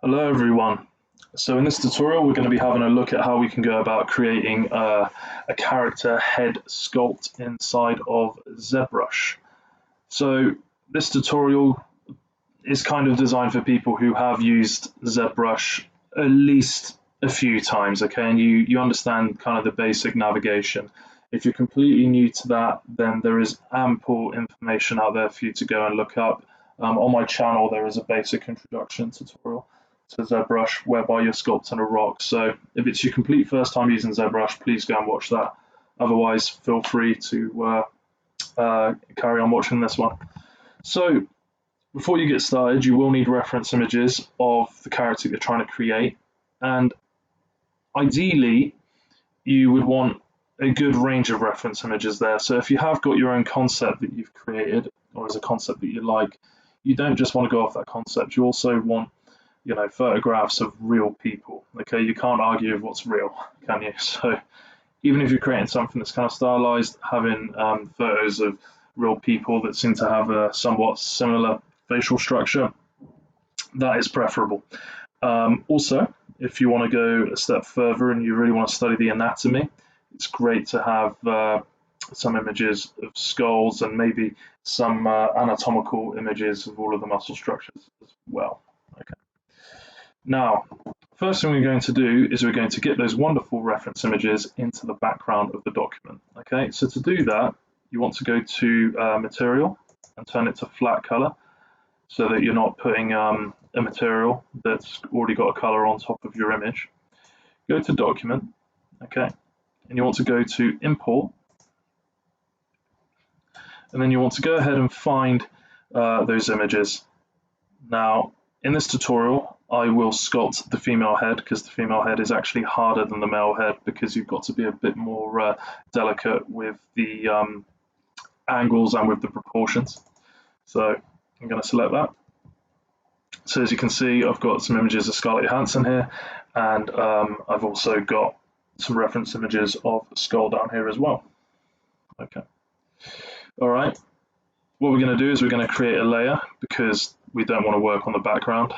Hello everyone. So in this tutorial we're going to be having a look at how we can go about creating a character head sculpt inside of ZBrush. So this tutorial is kind of designed for people who have used ZBrush at least a few times, okay, and you understand kind of the basic navigation. If you're completely new to that, then there is ample information out there for you to go and look up. On my channel there is a basic introduction tutorial to ZBrush whereby you're sculpting a rock. So if it's your complete first time using ZBrush, please go and watch that. Otherwise, feel free to carry on watching this one. So before you get started, you will need reference images of the character you're trying to create, and ideally you would want a good range of reference images there. So if you have got your own concept that you've created, or as a concept that you like, you don't just want to go off that concept, you also want photographs of real people. Okay, you can't argue with what's real, can you? So even if you're creating something that's kind of stylized, having photos of real people that seem to have a somewhat similar facial structure, that is preferable. Also, if you want to go a step further and you really want to study the anatomy, it's great to have some images of skulls and maybe some anatomical images of all of the muscle structures as well. Okay. Now, first thing we're going to do is we're going to get those wonderful reference images into the background of the document. Okay, so to do that, you want to go to Material and turn it to Flat Color so that you're not putting a material that's already got a color on top of your image. Go to Document, okay, and you want to go to Import, and then you want to go ahead and find those images. Now, in this tutorial, I will sculpt the female head because the female head is actually harder than the male head because you've got to be a bit more delicate with the angles and with the proportions. So I'm going to select that. So as you can see, I've got some images of Scarlett Johansson here, and I've also got some reference images of Skull down here as well. Okay. All right. What we're going to do is we're going to create a layer because we don't want to work on the background.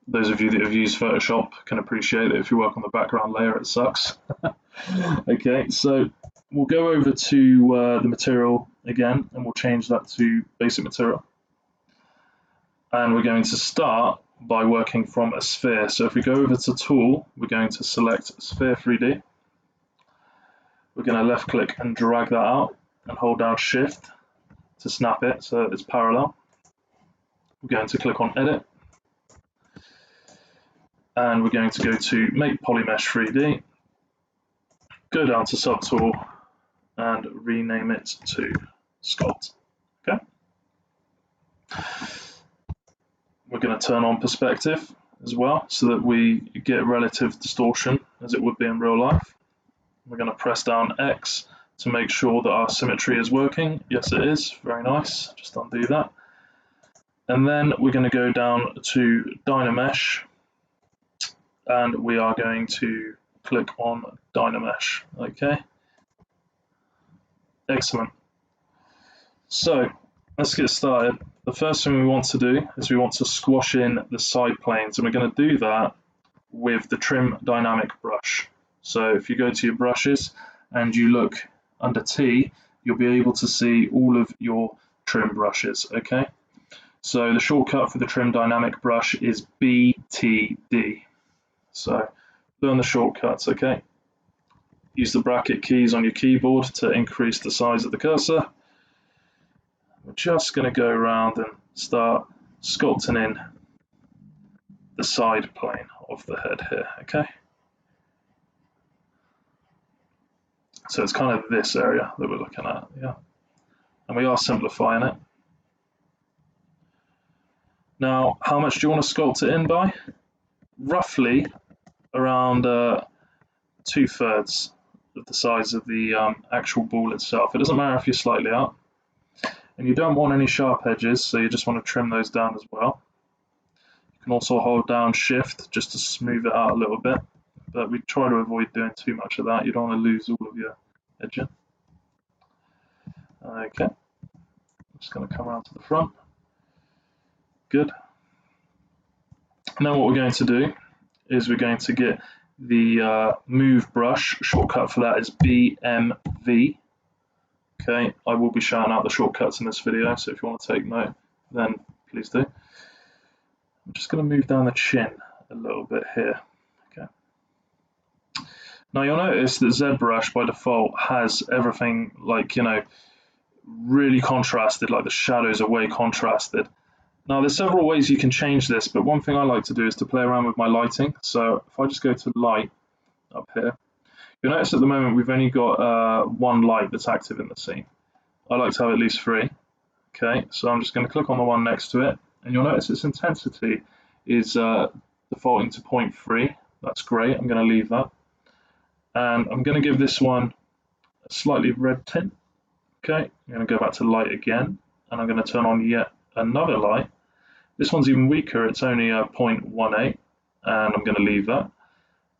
Those of you that have used Photoshop can appreciate that if you work on the background layer, it sucks. Okay, so we'll go over to the material again, and we'll change that to basic material. And we're going to start by working from a sphere. So if we go over to Tool, we're going to select Sphere 3D. We're going to left click and drag that out and hold down Shift to snap it so it's parallel. We're going to click on Edit, and we're going to go to Make Polymesh 3D, go down to Subtool and rename it to Sculpt. Okay. We're going to turn on perspective as well so that we get relative distortion as it would be in real life. We're going to press down X to make sure that our symmetry is working. Yes, it is. Very nice. Just undo that. And then we're going to go down to Dynamesh, and we are going to click on Dynamesh. Okay. Excellent. So let's get started. The first thing we want to do is we want to squash in the side planes, and we're going to do that with the Trim Dynamic brush. So if you go to your brushes and you look under T, you'll be able to see all of your trim brushes, okay? So the shortcut for the Trim Dynamic brush is BTD. So learn the shortcuts, okay? Use the bracket keys on your keyboard to increase the size of the cursor. We're just going to go around and start sculpting in the side plane of the head here, okay? So it's kind of this area that we're looking at, yeah? And we are simplifying it. Now, how much do you want to sculpt it in by? Roughly around 2/3 of the size of the actual ball itself. It doesn't matter if you're slightly out. And you don't want any sharp edges, so you just want to trim those down as well. You can also hold down Shift just to smooth it out a little bit, but we try to avoid doing too much of that. You don't want to lose all of your edging. Okay, I'm just going to come around to the front. Good. And then what we're going to do is we're going to get the move brush. Shortcut for that is BMV. Okay, I will be shouting out the shortcuts in this video, so if you want to take note, then please do. I'm just going to move down the chin a little bit here. Okay. Now you'll notice that ZBrush by default has everything like, you know, really contrasted, like the shadows are way contrasted. Now there's several ways you can change this, but one thing I like to do is to play around with my lighting. So if I just go to light up here, you'll notice at the moment we've only got one light that's active in the scene. I like to have at least 3. Okay, so I'm just going to click on the one next to it, and you'll notice its intensity is defaulting to 0.3. That's great, I'm going to leave that. And I'm going to give this one a slightly red tint. Okay, I'm going to go back to light again, and I'm going to turn on yet another light. This one's even weaker, it's only a 0.18, and I'm going to leave that.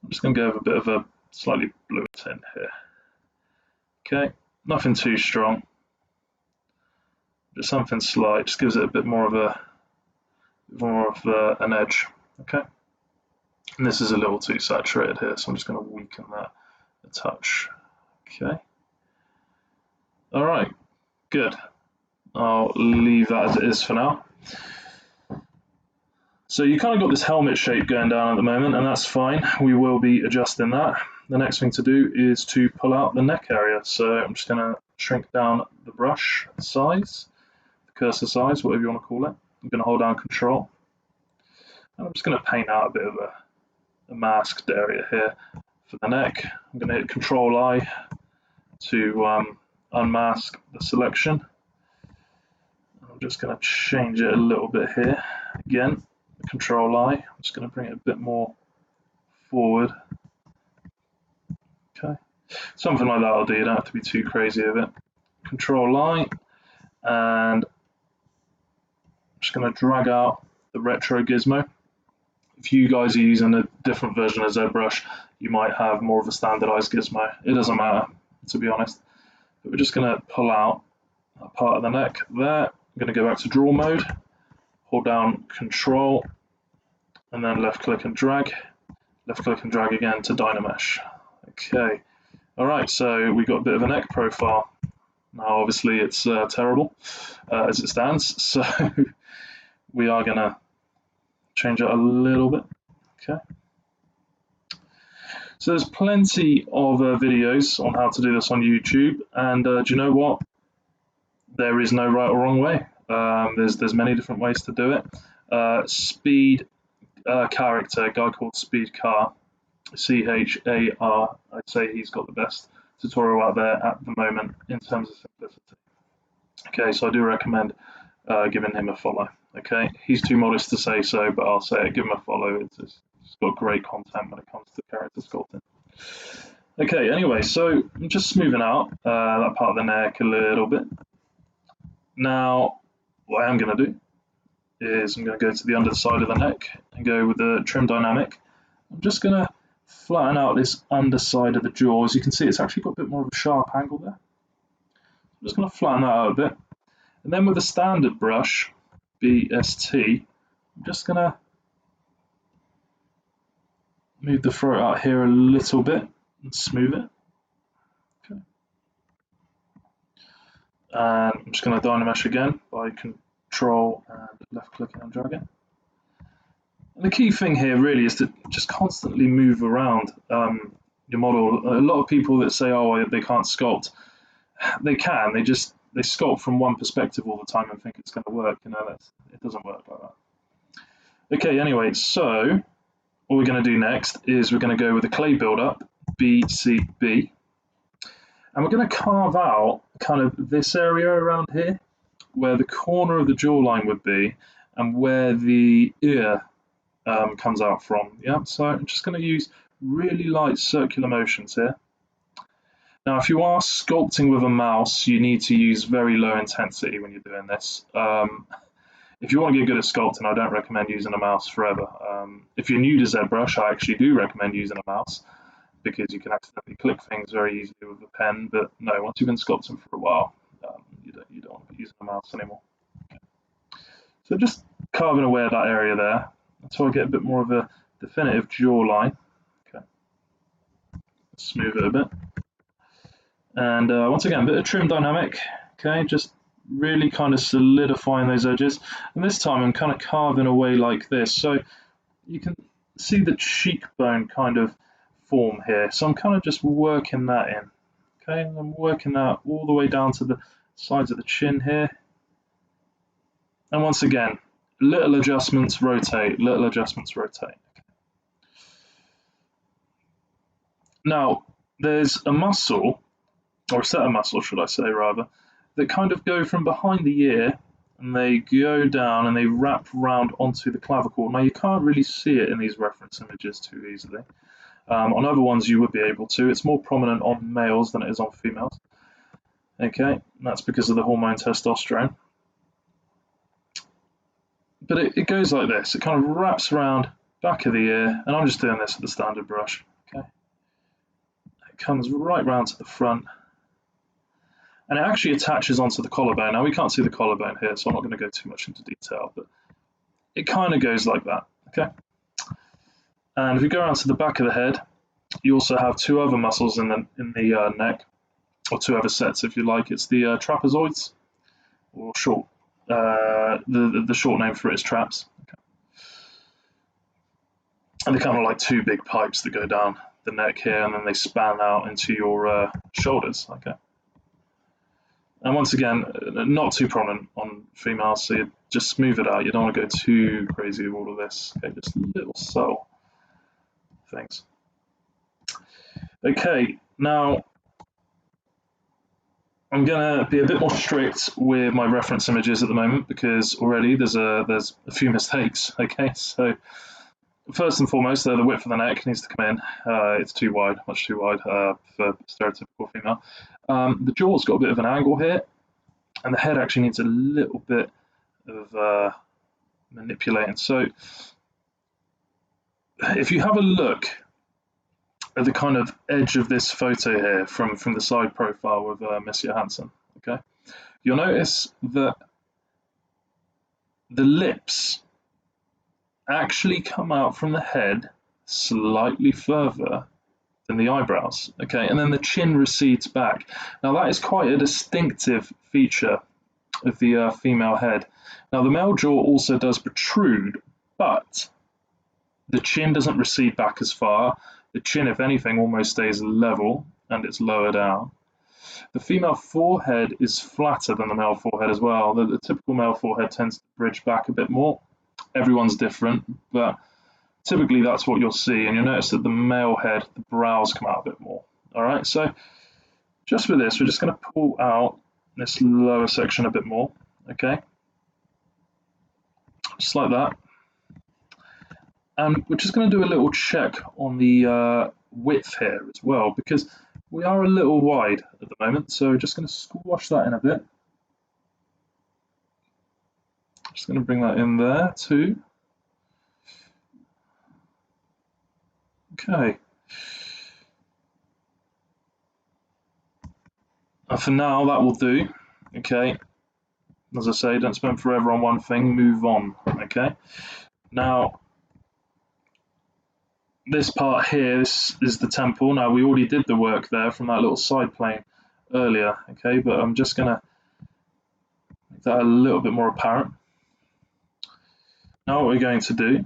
I'm just going to go with a bit of a slightly bluer tint here. Okay, nothing too strong, just something slight, just gives it a bit more of an edge. Okay, and this is a little too saturated here, so I'm just going to weaken that a touch. Okay, all right, good. I'll leave that as it is for now. So you kind of got this helmet shape going down at the moment, and that's fine. We will be adjusting that. The next thing to do is to pull out the neck area. So I'm just going to shrink down the brush size, the cursor size, whatever you want to call it. I'm going to hold down Control, and I'm just going to paint out a bit of a masked area here for the neck. I'm going to hit Control I to unmask the selection. I'm just going to change it a little bit here. Again, Control I. I'm just going to bring it a bit more forward. Okay, something like that will do. You don't have to be too crazy with it. Control I, and I'm just going to drag out the retro gizmo. If you guys are using a different version of ZBrush, you might have more of a standardized gizmo. It doesn't matter, to be honest. But we're just going to pull out that part of the neck there. I'm going to go back to draw mode, hold down Control, and then left click and drag. Left click and drag again to Dynamesh. Okay, all right, so we've got a bit of a neck profile. Now obviously it's terrible as it stands, so we are going to change it a little bit. Okay, so there's plenty of videos on how to do this on YouTube, and do you know what? There is no right or wrong way. There's many different ways to do it. Speed character, a guy called Speed Car, CHAR, I'd say he's got the best tutorial out there at the moment in terms of simplicity. Okay, so I do recommend giving him a follow. Okay, he's too modest to say so, but I'll say it, give him a follow. It's got great content when it comes to character sculpting. Okay, anyway, so I'm just smoothing out that part of the neck a little bit. Now, what I am going to do is I'm going to go to the underside of the neck and go with the trim dynamic. I'm just going to flatten out this underside of the jaw. As you can see, it's actually got a bit more of a sharp angle there. I'm just going to flatten that out a bit. And then with a standard brush, BST, I'm just going to move the throat out here a little bit and smooth it. Okay. And I'm just going to Dynamesh again by Control and left clicking and dragging. And the key thing here really is to just constantly move around your model. A lot of people that say, oh, they can't sculpt, they can. They sculpt from one perspective all the time and think it's going to work. You know, it doesn't work like that. Okay, anyway, so what we're going to do next is we're going to go with the clay buildup, BCB, and we're going to carve out kind of this area around here, where the corner of the jawline would be, and where the ear comes out from. Yeah, so I'm just going to use really light circular motions here. Now, if you are sculpting with a mouse, you need to use very low intensity when you're doing this. If you want to get good at sculpting, I don't recommend using a mouse forever. If you're new to ZBrush, I actually do recommend using a mouse because you can accidentally click things very easily with a pen. But no, once you've been sculpting for a while, you don't want to be using a mouse anymore. Okay. So just carving away at that area there. until I get a bit more of a definitive jawline. Okay, smooth it a bit. And once again, a bit of trim dynamic. Okay, just really kind of solidifying those edges. And this time I'm kind of carving away like this. So you can see the cheekbone kind of form here. So I'm kind of just working that in. Okay, and I'm working that all the way down to the sides of the chin here. And once again, little adjustments, rotate, little adjustments, rotate. Now, there's a muscle, or a set of muscles, should I say, rather, that kind of go from behind the ear and they go down and they wrap round onto the clavicle. Now, you can't really see it in these reference images too easily. On other ones, you would be able to. It's more prominent on males than it is on females. Okay, and that's because of the hormone testosterone. But it goes like this. It kind of wraps around back of the ear, and I'm just doing this with the standard brush. Okay, it comes right round to the front, and it actually attaches onto the collarbone. Now we can't see the collarbone here, so I'm not going to go too much into detail, but it kind of goes like that. Okay, and if we go around to the back of the head, you also have two other muscles in the neck, or two other sets if you like. It's the trapezoids, or short. The short name for it is traps. Okay. And they're kind of like two big pipes that go down the neck here, and then they span out into your shoulders. Okay. And once again, not too prominent on females, so you just smooth it out. You don't want to go too crazy with all of this. Okay, just little subtle things. Okay, now I'm going to be a bit more strict with my reference images at the moment because already there's a few mistakes. Okay, so first and foremost, the width of the neck needs to come in. It's too wide, much too wide for stereotypical female. The jaw's got a bit of an angle here, and the head actually needs a little bit of manipulating. So if you have a look at the kind of edge of this photo here from the side profile with Miss Johansson, okay, you'll notice that the lips actually come out from the head slightly further than the eyebrows, okay, and then the chin recedes back. Now that is quite a distinctive feature of the female head. Now the male jaw also does protrude, but the chin doesn't recede back as far. The chin, if anything, almost stays level and it's lower down. The female forehead is flatter than the male forehead as well. The typical male forehead tends to bridge back a bit more. Everyone's different, but typically that's what you'll see. And you'll notice that the male head, the brows come out a bit more. All right, so just for this, we're just going to pull out this lower section a bit more, okay? Just like that. And we're just going to do a little check on the width here as well, because we are a little wide at the moment, so just going to squash that in a bit. Just going to bring that in there too. Okay. And for now, that will do. Okay. As I say, don't spend forever on one thing, move on. Okay. Now, this part here, this is the temple. Now, we already did the work there from that little side plane earlier. Okay, but I'm just going to make that a little bit more apparent. Now, what we're going to do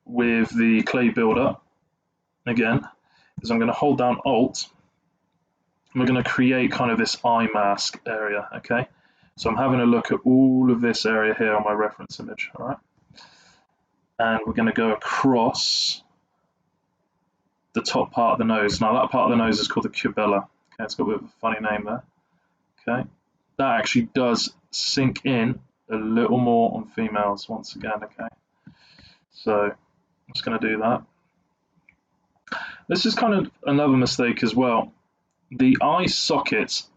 with the clay builder, again, is I'm going to hold down Alt. And we're going to create kind of this eye mask area, okay? So I'm having a look at all of this area here on my reference image, all right? And we're going to go across the top part of the nose. Now that part of the nose is called the cubella. Okay, it's got a bit of a funny name there. Okay, that actually does sink in a little more on females once again. Okay, so I'm just going to do that. This is kind of another mistake as well. The eye sockets,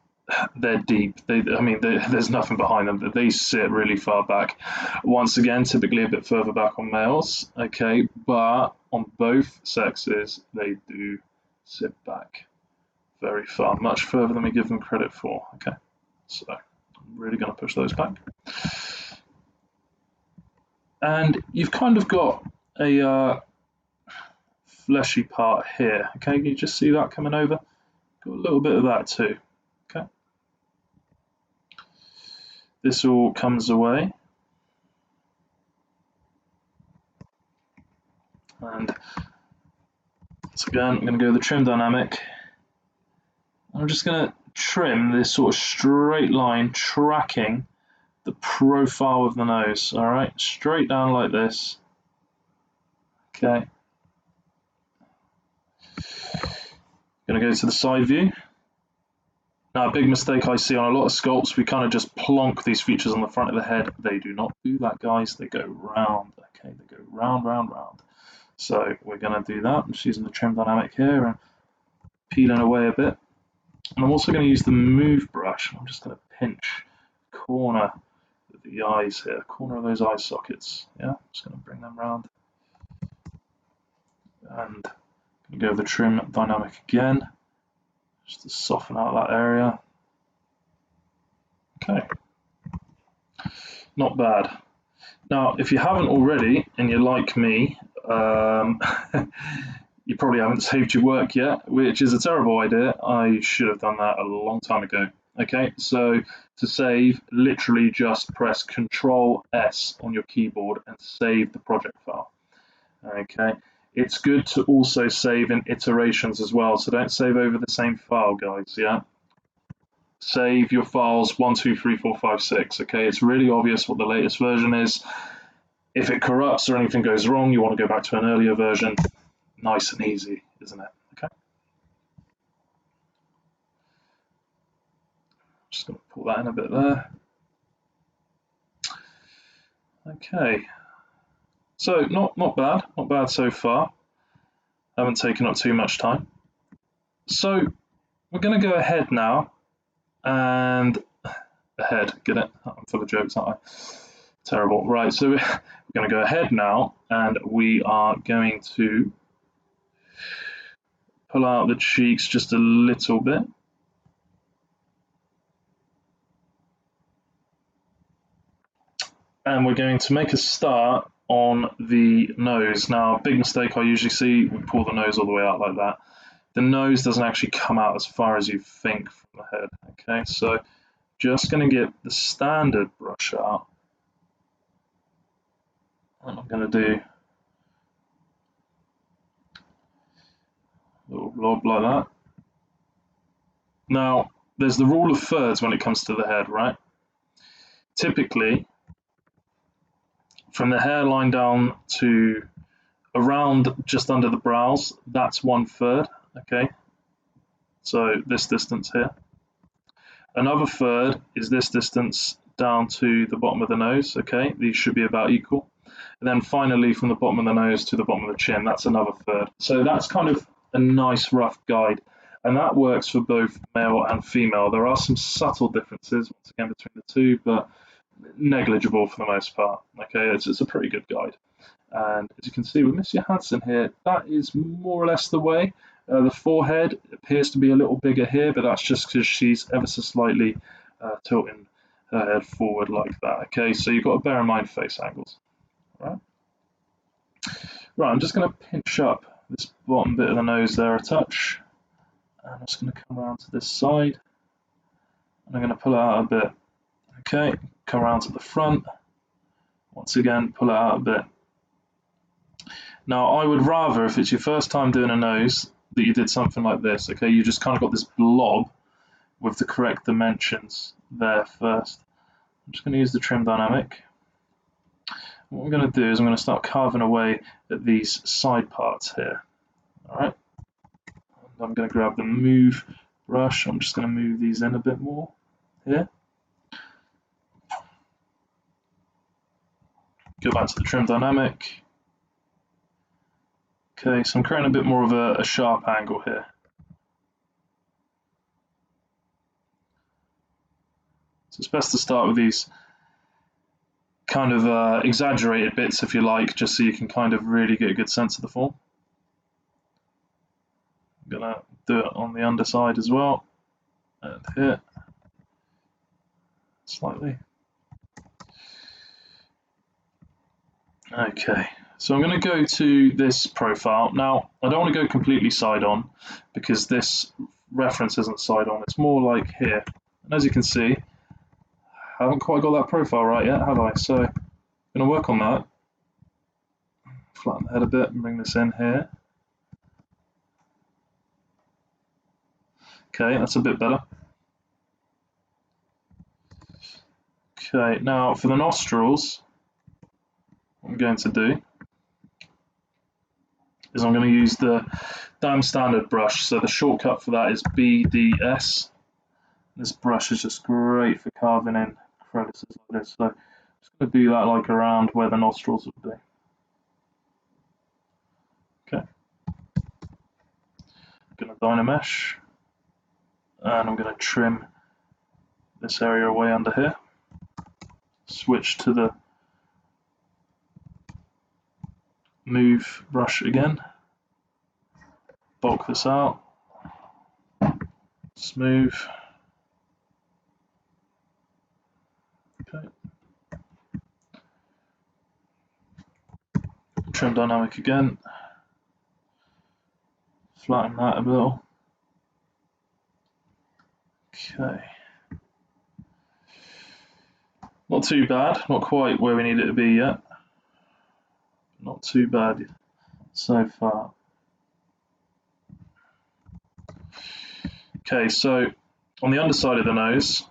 they're deep. There's nothing behind them. They sit really far back. Once again, typically a bit further back on males, okay, but on both sexes, they do sit back very far, much further than we give them credit for, okay. So I'm really going to push those back. And you've kind of got a fleshy part here. Okay, you just see that coming over? Got a little bit of that too. Okay. This all comes away. And once again, I'm going to go with the trim dynamic. I'm just going to trim this sort of straight line tracking the profile of the nose. All right, straight down like this. Okay. Going to go to the side view. Now, a big mistake I see on a lot of sculpts, we kind of just plonk these features on the front of the head. They do not do that, guys. They go round. Okay, they go round, round, round. So we're going to do that. I'm just using the trim dynamic here and peeling away a bit. And I'm also going to use the move brush. I'm just going to pinch corner of the eyes here, corner of those eye sockets. Yeah, I'm just going to bring them round. And I'm going to go with the trim dynamic again, just to soften out that area. Okay, not bad. Now, if you haven't already, and you're like me, you probably haven't saved your work yet, which is a terrible idea. I should have done that a long time ago. Okay, so to save, literally just press Control S on your keyboard and save the project file. Okay, it's good to also save in iterations as well, so don't save over the same file, guys. Yeah, save your files 1, 2, 3, 4, 5, 6. Okay, it's really obvious what the latest version is. If it corrupts or anything goes wrong, you want to go back to an earlier version. Nice and easy, isn't it? Okay. Just going to pull that in a bit there. Okay. So not bad so far. Haven't taken up too much time. So we're going to go ahead now and get it? I'm full of jokes, aren't I? Terrible. Right, so we're going to go ahead now and we are going to pull out the cheeks just a little bit. And we're going to make a start on the nose. Now, a big mistake I usually see, we pull the nose all the way out like that. The nose doesn't actually come out as far as you think from the head. Okay, so just going to get the standard brush out. And I'm going to do a little blob like that. Now, there's the rule of thirds when it comes to the head, right? Typically, from the hairline down to around just under the brows, that's 1/3, okay? So this distance here. Another third is this distance down to the bottom of the nose, okay? These should be about equal. And then finally from the bottom of the nose to the bottom of the chin, that's another third. So that's kind of a nice rough guide. And that works for both male and female. There are some subtle differences, once again, between the two, but negligible for the most part. Okay, it's a pretty good guide. And as you can see with Miss Johansson here, that is more or less the way. The forehead appears to be a little bigger here, but that's just because she's ever so slightly tilting her head forward like that. Okay, so you've got to bear in mind face angles. Right, I'm just going to pinch up this bottom bit of the nose there a touch. And I'm just going to come around to this side. And I'm going to pull it out a bit. Okay, come around to the front. Once again, pull it out a bit. Now, I would rather, if it's your first time doing a nose, that you did something like this. Okay, you just kind of got this blob with the correct dimensions there first. I'm just going to use the trim dynamic. What I'm going to do is I'm going to start carving away at these side parts here. All right. I'm going to grab the move brush. I'm just going to move these in a bit more here. Go back to the trim dynamic. Okay, so I'm creating a bit more of a sharp angle here. So it's best to start with these kind of exaggerated bits, if you like, just so you can kind of really get a good sense of the form. I'm going to do it on the underside as well, and here, slightly. Okay, so I'm going to go to this profile. Now, I don't want to go completely side on because this reference isn't side on, it's more like here. And as you can see, I haven't quite got that profile right yet, have I? So I'm going to work on that. Flatten the head a bit and bring this in here. Okay, that's a bit better. Okay, now for the nostrils, what I'm going to do is I'm going to use the damn standard brush. So the shortcut for that is BDS. This brush is just great for carving in crevices like this. So I'm just going to do that like around where the nostrils would be. Okay. I'm going to Dynamesh, and I'm going to trim this area away under here. Switch to the move brush again. Bulk this out. Smooth. Okay. Trim dynamic again. Flatten that a little. Okay. Not too bad, not quite where we need it to be yet. Not too bad so far. Okay, so on the underside of the nose,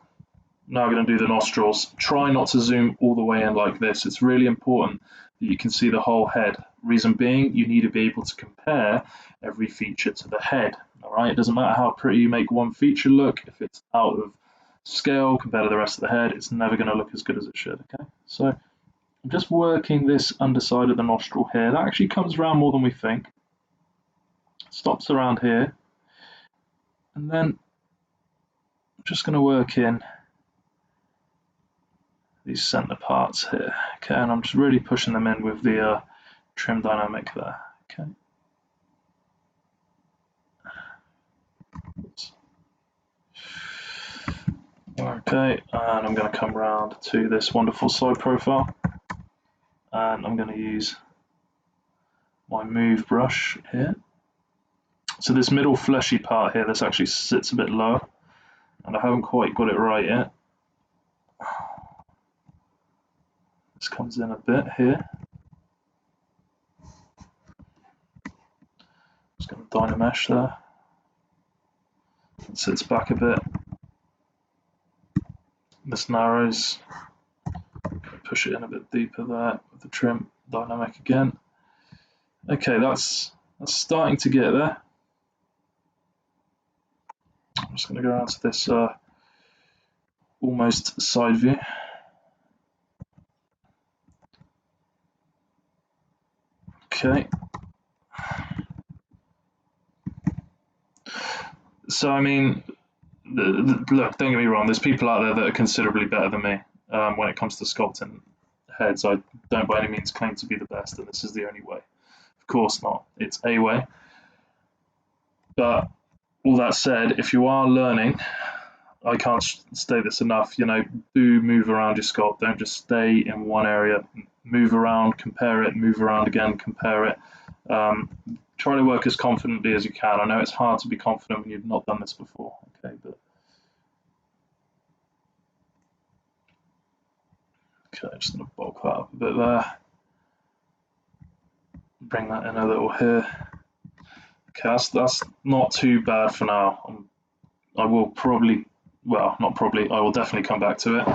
now I'm going to do the nostrils. Try not to zoom all the way in like this. It's really important that you can see the whole head. Reason being, you need to be able to compare every feature to the head. All right, it doesn't matter how pretty you make one feature look. If it's out of scale compared to the rest of the head, it's never going to look as good as it should. Okay, so I'm just working this underside of the nostril here. That actually comes around more than we think. Stops around here, and then I'm just going to work in these center parts here. Okay, and I'm just really pushing them in with the trim dynamic there. Okay. Okay, and I'm going to come around to this wonderful side profile, and I'm going to use my move brush here. So this middle fleshy part here, this actually sits a bit lower, and I haven't quite got it right yet. This comes in a bit here. Just going to Dynamesh there. It sits back a bit. This narrows. Push it in a bit deeper there with the trim dynamic again. Okay, that's starting to get there. I'm just going to go around to this almost side view. Okay. So, I mean, look, don't get me wrong, there's people out there that are considerably better than me when it comes to sculpting heads. I don't by any means claim to be the best, and this is the only way. Of course not. It's a way. But all that said, if you are learning, I can't state this enough, you know, do move around your sculpt. Don't just stay in one area. Move around, compare it, move around again, compare it. Try to work as confidently as you can. I know it's hard to be confident when you've not done this before, okay, but okay, just gonna bulk that up a bit there. Bring that in a little here. Okay, that's not too bad for now. I will probably, well, not probably, I will definitely come back to it.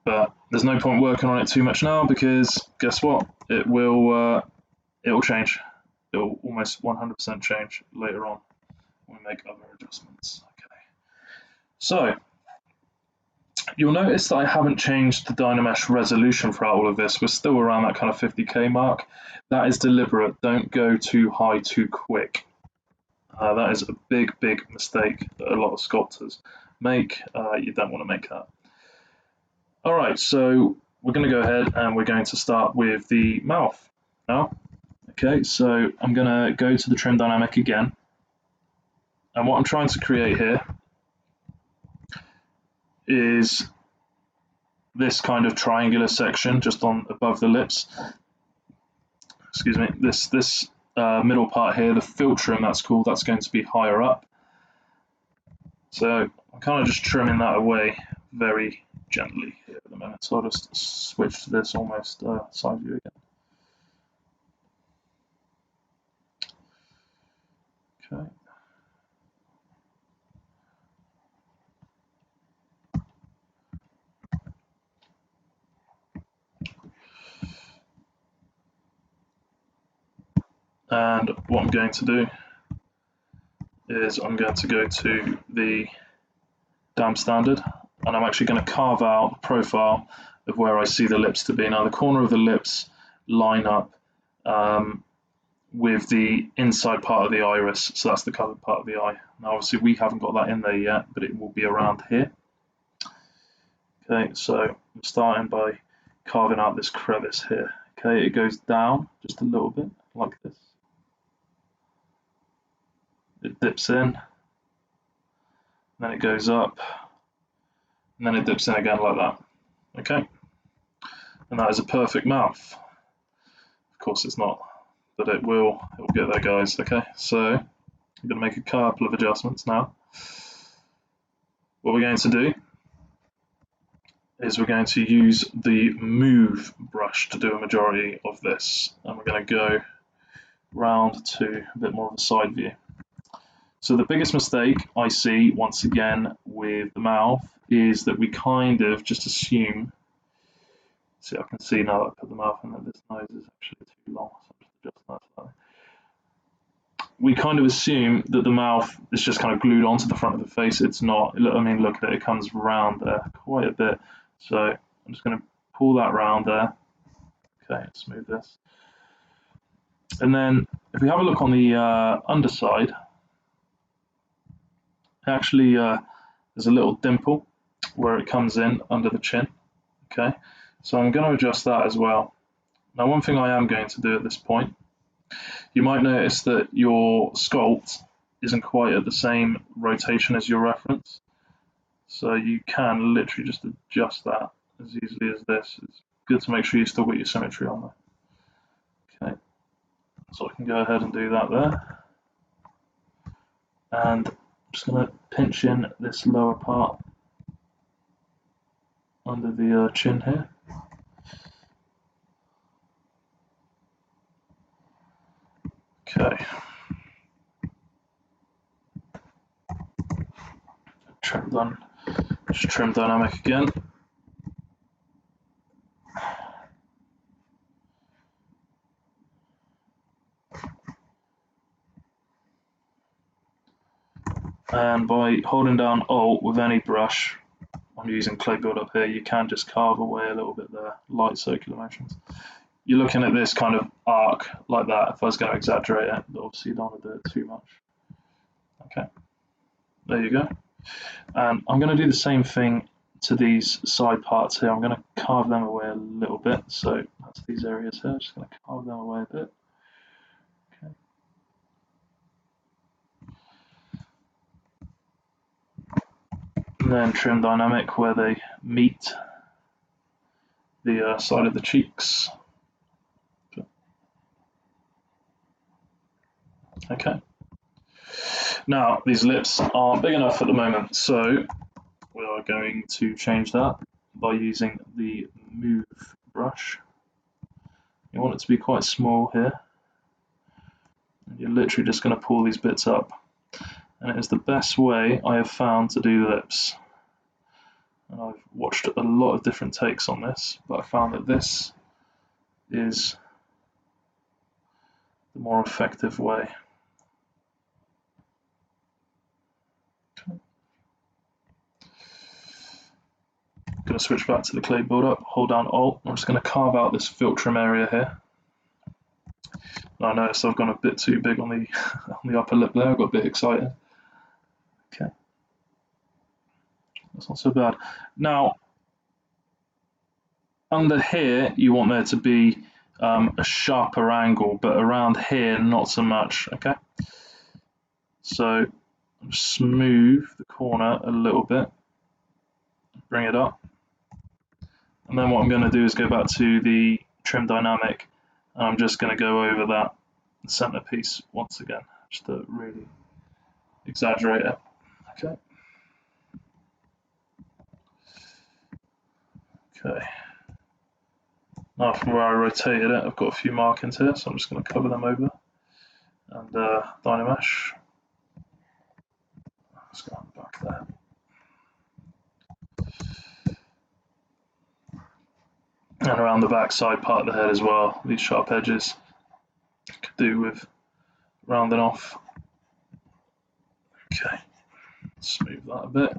But there's no point working on it too much now because guess what? It will change. It will almost 100% change later on when we make other adjustments. Okay. So you'll notice that I haven't changed the Dynamesh resolution throughout all of this. We're still around that kind of 50K mark. That is deliberate. Don't go too high too quick. That is a big, big mistake that a lot of sculptors make. You don't want to make that. All right, so we're going to go ahead and we're going to start with the mouth now. Okay, so I'm going to go to the trim dynamic again. And what I'm trying to create here is this kind of triangular section just on above the lips. excuse me, this middle part here, the filtering that's called, that's going to be higher up. So I'm kind of just trimming that away very gently here at the moment. So I'll just switch to this almost side view again. Okay. And what I'm going to do is I'm going to go to the dam standard, and I'm actually going to carve out the profile of where I see the lips to be. Now the corner of the lips line up with the inside part of the iris, so that's the coloured part of the eye. Now obviously we haven't got that in there yet, but it will be around here. Okay, so I'm starting by carving out this crevice here. Okay, it goes down just a little bit like this. It dips in, then it goes up, and then it dips in again like that. Okay, and that is a perfect mouth. Of course it's not, but it will get there, guys. Okay, so I'm going to make a couple of adjustments now. What we're going to do is we're going to use the move brush to do a majority of this, and we're going to go round to a bit more of a side view. So the biggest mistake I see, once again, with the mouth is that we kind of just assume, see, I can see now that I put the mouth in that this nose is actually too long, so I'm just adjusting that slightly. We kind of assume that the mouth is just kind of glued onto the front of the face. It's not. I mean, look at it, it comes round there quite a bit. So I'm just going to pull that round there. Okay, smooth this. And then if we have a look on the underside, actually there's a little dimple where it comes in under the chin. Okay, so I'm going to adjust that as well. Now one thing I am going to do at this point, you might notice that your sculpt isn't quite at the same rotation as your reference, so you can literally just adjust that as easily as this. It's good to make sure you still get your symmetry on there. Okay, so I can go ahead and do that there, and I'm just going to pinch in this lower part under the chin here. Okay. Trim dynamic again. And by holding down Alt with any brush, I'm using clay build-up here, you can just carve away a little bit there, light circular motions. You're looking at this kind of arc like that. If I was going to exaggerate it, but obviously you don't want to do it too much. Okay, there you go. And I'm going to do the same thing to these side parts here. I'm going to carve them away a little bit. So that's these areas here. Just going to carve them away a bit. Okay. And then trim dynamic where they meet the side of the cheeks. Okay. Now these lips are big enough at the moment, so we are going to change that by using the move brush. You want it to be quite small here. And you're literally just going to pull these bits up. And it is the best way I have found to do lips. And I've watched a lot of different takes on this, but I found that this is the more effective way. Okay. I'm going to switch back to the clay build-up, hold down Alt. I'm just going to carve out this filtrum area here. I noticed I've gone a bit too big on the on the upper lip there. I got a bit excited. Okay, that's not so bad. Now, under here, you want there to be a sharper angle, but around here, not so much. Okay, so smooth the corner a little bit, bring it up, and then what I'm going to do is go back to the trim dynamic I'm just going to go over that centerpiece once again, just to really exaggerate it. Okay. Okay. Now from where I rotated it, I've got a few markings here, so I'm just going to cover them over and Dynamesh. Let's go back there. And around the back side part of the head as well, these sharp edges could do with rounding off. Okay, smooth that a bit.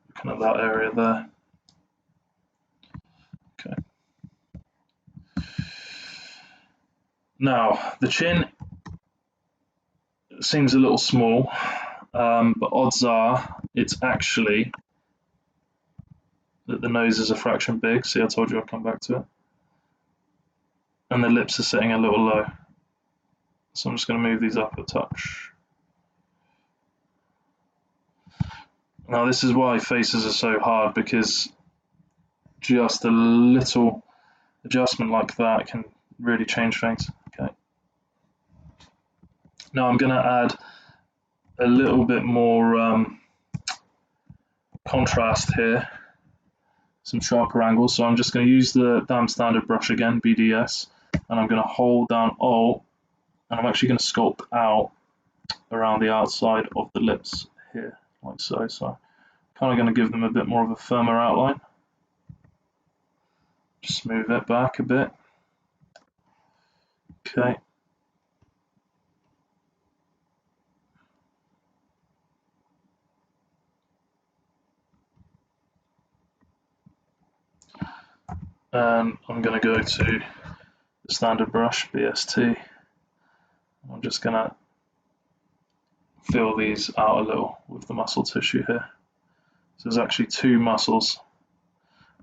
Looking at that area there. Okay. Now, the chin seems a little small, but odds are it's actually that the nose is a fraction big. See, I told you I'd come back to it. And the lips are sitting a little low. So I'm just going to move these up a touch. Now this is why faces are so hard, because just a little adjustment like that can really change things. Okay. Now I'm going to add a little bit more contrast here, some sharper angles. So I'm just going to use the damn standard brush again, BDS, and I'm going to hold down Alt, and I'm actually going to sculpt out around the outside of the lips here, like so. So kind of going to give them a bit more of a firmer outline. Just move it back a bit. Okay. And I'm going to go to the standard brush, BST. I'm just going to fill these out a little with the muscle tissue here. So there's actually two muscles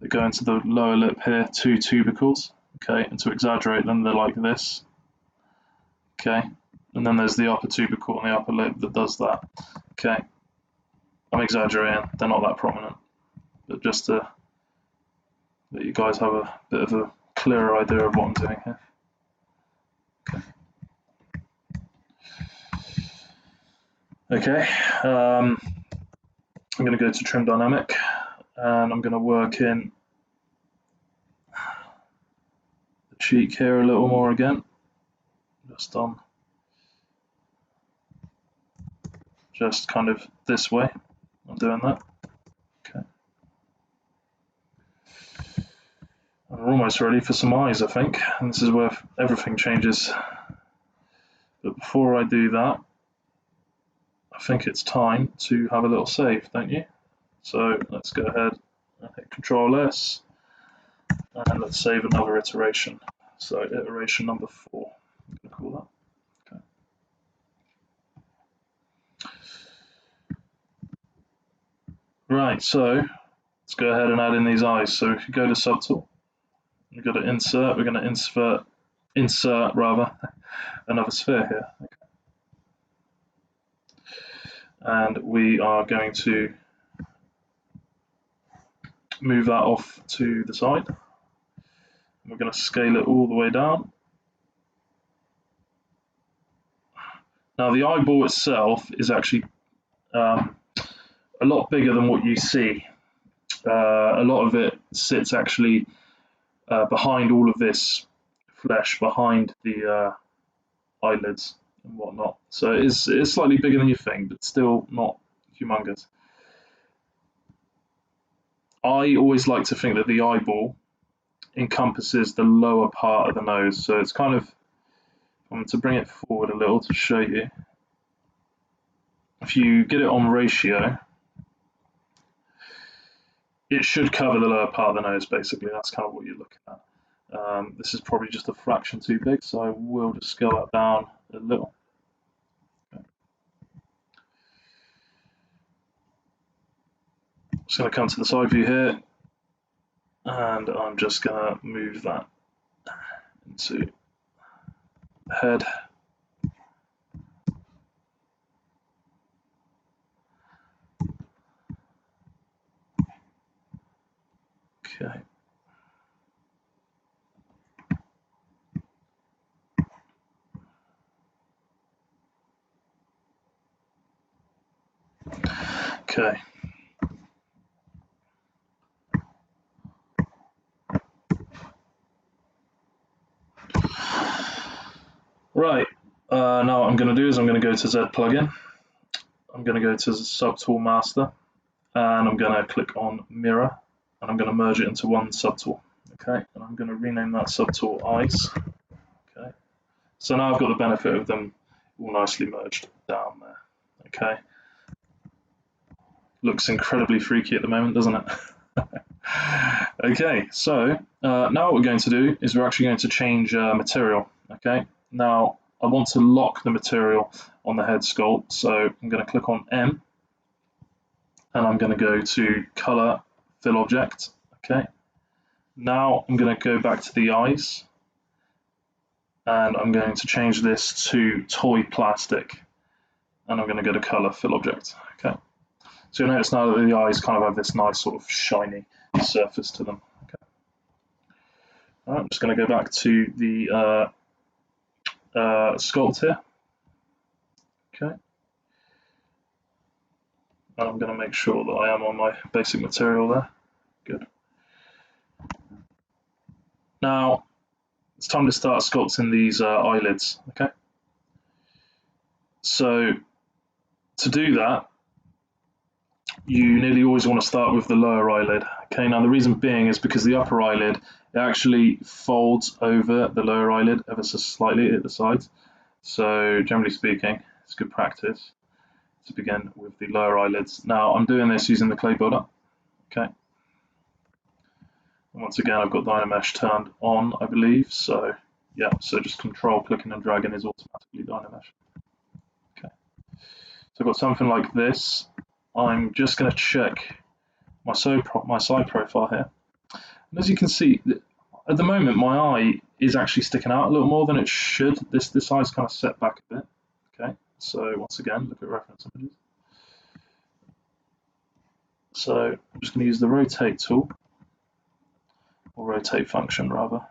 that go into the lower lip here, two tubercles. Okay, and to exaggerate them, they're like this. Okay, and then there's the upper tubercle on the upper lip that does that. Okay, I'm exaggerating, they're not that prominent, but just to let you guys have a bit of a clearer idea of what I'm doing here. Okay, I'm going to go to Trim Dynamic, and I'm going to work in the cheek here a little more again, just kind of this way. I'm doing that. Okay. And we're almost ready for some eyes, I think, and this is where everything changes. But before I do that, I think it's time to have a little save, don't you? So let's go ahead and hit Control S, and let's save another iteration. So iteration number 4, I'm going to call that. Okay. Right, so let's go ahead and add in these eyes. So if you go to Subtool, we've got to insert, we're going to insert another sphere here. Okay. And we are going to move that off to the side. We're going to scale it all the way down. Now the eyeball itself is actually a lot bigger than what you see. A lot of it sits actually behind all of this flesh, behind the eyelids and whatnot. So it is slightly bigger than you think, but still not humongous. I always like to think that the eyeball encompasses the lower part of the nose. So it's kind of, I'm going to bring it forward a little to show you. If you get it on ratio, it should cover the lower part of the nose, basically. That's kind of what you're looking at. This is probably just a fraction too big, so I will just scale that down a little. Okay. Just going to come to the side view here, and I'm just going to move that into the head. Okay. Okay. Right. Now what I'm going to do is I'm going to go to Z plugin. I'm going to go to Subtool Master, and I'm going to click on Mirror, and I'm going to merge it into one subtool. Okay, and I'm going to rename that subtool Eyes. Okay, so now I've got the benefit of them all nicely merged down there. Okay, looks incredibly freaky at the moment, doesn't it? Okay, so now what we're going to do is we're actually going to change material. Okay, now I want to lock the material on the head sculpt, so I'm going to click on M, and I'm going to go to Color, Fill Object. Okay, now I'm going to go back to the eyes, and I'm going to change this to Toy Plastic, and I'm going to go to Color, Fill Object. Okay, so you'll notice now that the eyes kind of have this nice sort of shiny surface to them. Okay, right, I'm just going to go back to the sculpt here. Okay, and I'm going to make sure that I am on my basic material there. Good. Now it's time to start sculpting these eyelids. Okay, so to do that, you nearly always want to start with the lower eyelid. Okay, now the reason being is because the upper eyelid, it actually folds over the lower eyelid ever so slightly at the sides. So generally speaking, it's good practice to begin with the lower eyelids. Now I'm doing this using the clay builder. Okay. And once again, I've got Dynamesh turned on, I believe. So yeah, so just control clicking and dragging is automatically Dynamesh. Okay. So I've got something like this. I'm just going to check my side profile here. And as you can see, at the moment, my eye is actually sticking out a little more than it should. This eye's kind of set back a bit. Okay, so once again, look at reference images. So I'm just going to use the rotate tool, or rotate function rather.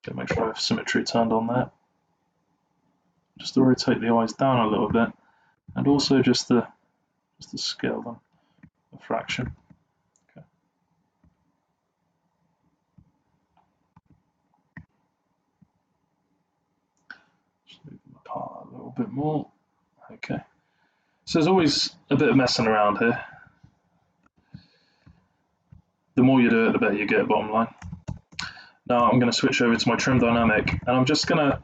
Gotta make sure I have symmetry turned on there. Just to rotate the eyes down a little bit, and also just to scale them a fraction. Okay. Just move them apart a little bit more. Okay. So there's always a bit of messing around here. The more you do it, the better you get, bottom line. Now I'm going to switch over to my trim dynamic, and I'm just going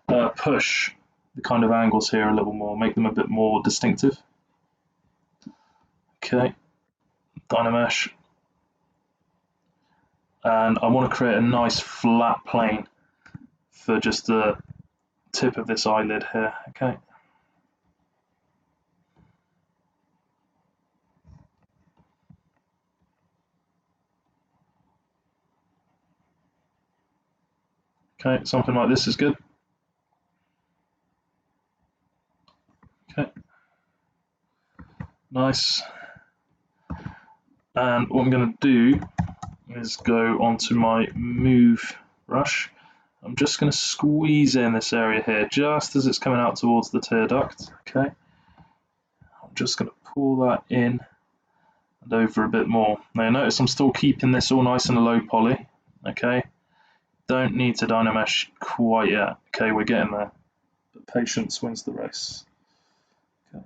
to push the kind of angles here a little more, make them a bit more distinctive. Okay, Dynamesh. And I want to create a nice flat plane for just the tip of this eyelid here. Okay. Okay, something like this is good. Okay, nice. And what I'm going to do is go onto my move brush. I'm just going to squeeze in this area here just as it's coming out towards the tear duct. Okay, I'm just going to pull that in and over a bit more. Now notice I'm still keeping this all nice and low poly. Okay, don't need to Dynamesh quite yet. Okay, we're getting there, but patience wins the race. Okay.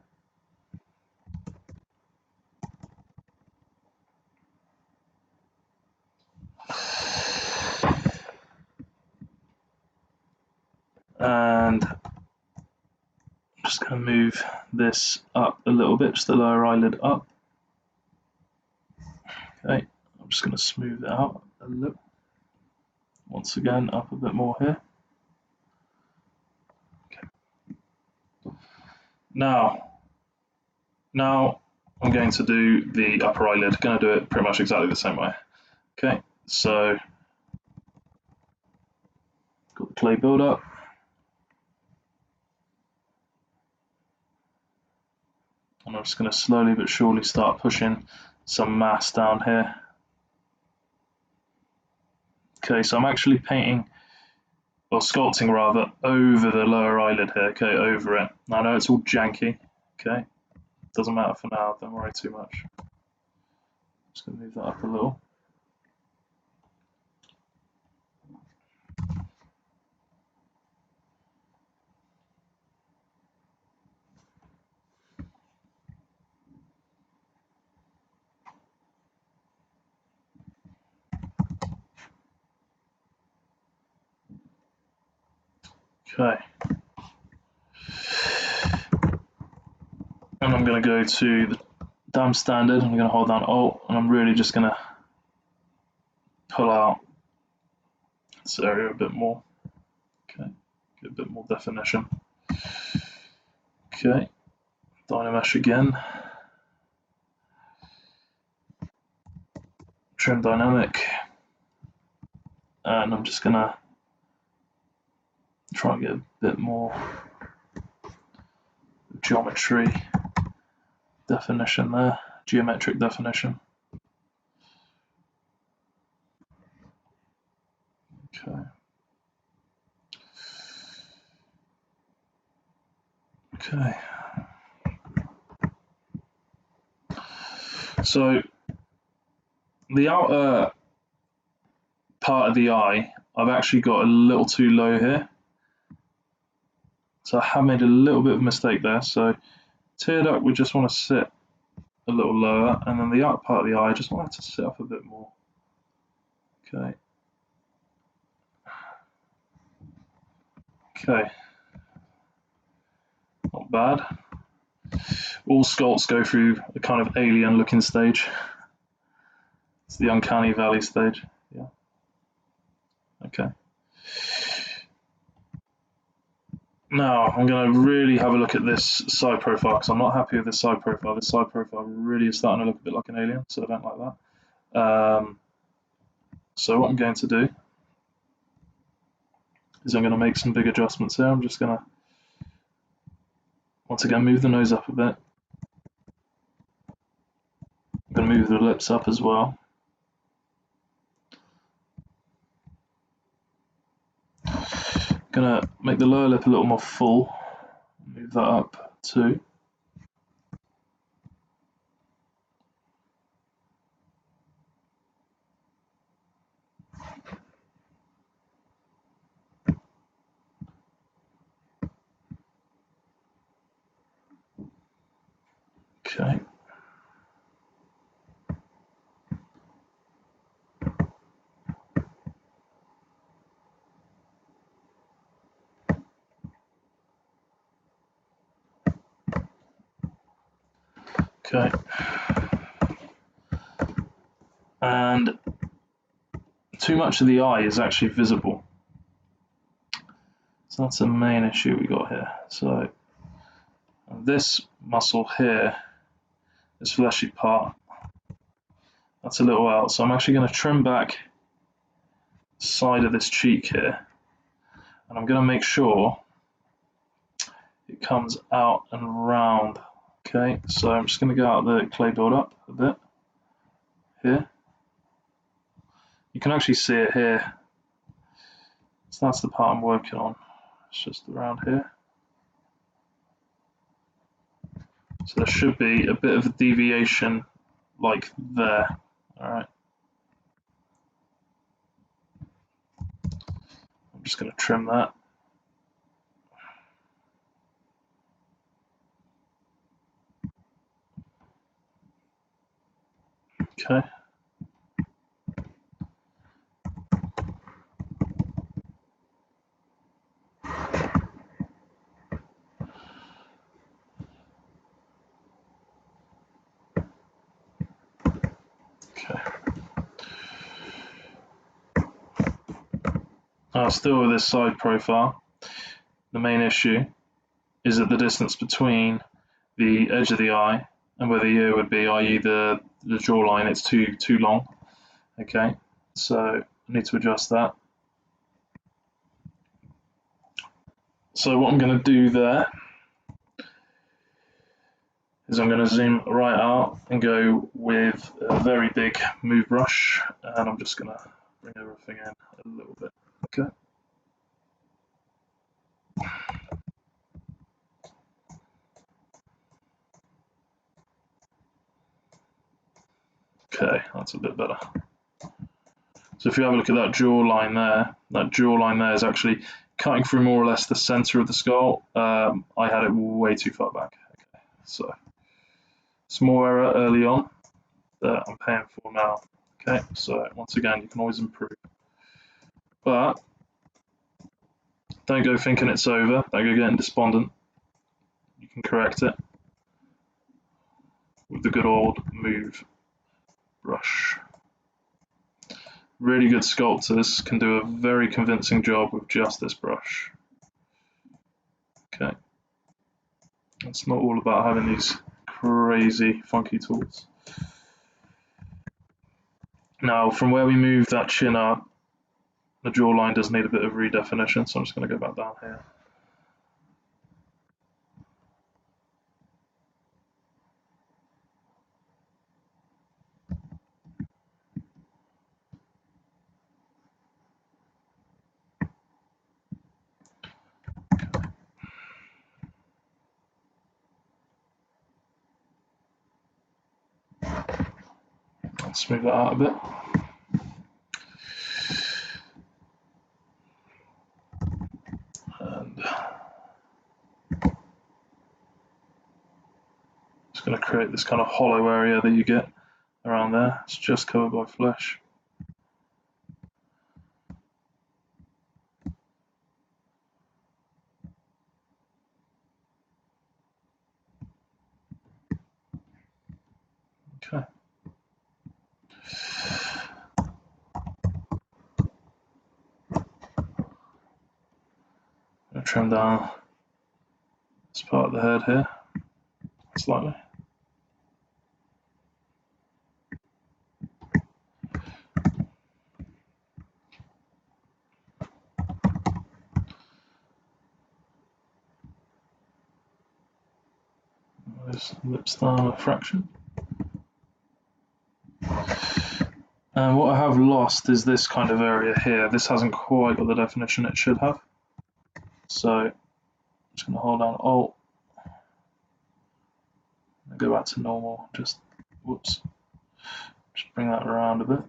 And I'm just going to move this up a little bit, just the lower eyelid up. Okay, I'm just going to smooth it out a little. Once again, up a bit more here. Okay. Now I'm going to do the upper eyelid. Going to do it pretty much exactly the same way. Okay, so got the clay builder. And I'm just going to slowly but surely start pushing some mass down here. Okay, so I'm actually painting, or sculpting rather, over the lower eyelid here, okay, over it. I know it's all janky, okay, doesn't matter for now, don't worry too much. Just gonna move that up a little. Okay. And I'm going to go to the dam standard. I'm going to hold down Alt, and I'm really just going to pull out this area a bit more. Okay, get a bit more definition. Okay, Dynamesh again. Trim dynamic. And I'm just going to try and get a bit more geometry definition there, geometric definition. Okay. Okay. So the outer part of the eye, I've actually got a little too low here. So I have made a little bit of a mistake there. So tear duct, we just want to sit a little lower, and then the outer part of the eye, I just want it to sit up a bit more. Okay. Okay. Not bad. All sculpts go through a kind of alien looking stage. It's the uncanny valley stage. Yeah. Okay. Now I'm going to really have a look at this side profile, because I'm not happy with this side profile. This side profile really is starting to look a bit like an alien, so I don't like that. So what I'm going to do is I'm going to make some big adjustments here. I'm just going to, once again, move the nose up a bit. I'm going to move the lips up as well. Gonna make the lower lip a little more full. Move that up too. Okay. Okay. And too much of the eye is actually visible. So that's the main issue we got here. So this muscle here, this fleshy part, that's a little out. So I'm actually going to trim back the side of this cheek here. And I'm going to make sure it comes out and round. Okay, so I'm just going to go out the clay build-up a bit here. You can actually see it here. So that's the part I'm working on. It's just around here. So there should be a bit of a deviation like there. All right. I'm just going to trim that. Okay. Okay. Now, still with this side profile, the main issue is that the distance between the edge of the eye and where the ear would be, i.e. the jawline, it's too long. Okay, so I need to adjust that. So what I'm going to do there is I'm going to zoom right out and go with a very big move brush, and I'm just going to bring everything in a little bit. Okay. Okay, that's a bit better. So if you have a look at that jawline there is actually cutting through more or less the center of the skull. I had it way too far back. Okay, so small error early on that I'm paying for now. Okay, so once again, you can always improve. But don't go thinking it's over, don't go getting despondent. You can correct it with the good old move brush. Really good sculptors can do a very convincing job with just this brush. Okay, it's not all about having these crazy funky tools. Now, from where we move that chin up, the jawline does need a bit of redefinition, so I'm just going to go back down here. Let's smooth that out a bit. And just going to create this kind of hollow area that you get around there. It's just covered by flesh. Okay. I'm going to trim down this part of the head here slightly. Those lips down a fraction. And what I have lost is this kind of area here. This hasn't quite got the definition it should have. So I'm just going to hold down Alt and go back to normal. Just bring that around a bit.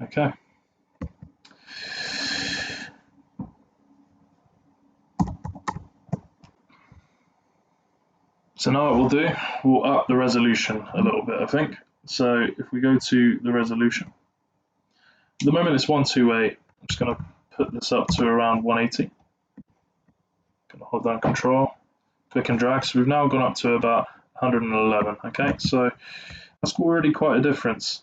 Okay. So now what we'll do, we'll up the resolution a little bit, I think. So if we go to the resolution, at the moment it's 128. I'm just going to put this up to around 180. Going to hold down Control, click and drag. So we've now gone up to about 111. Okay, so that's already quite a difference.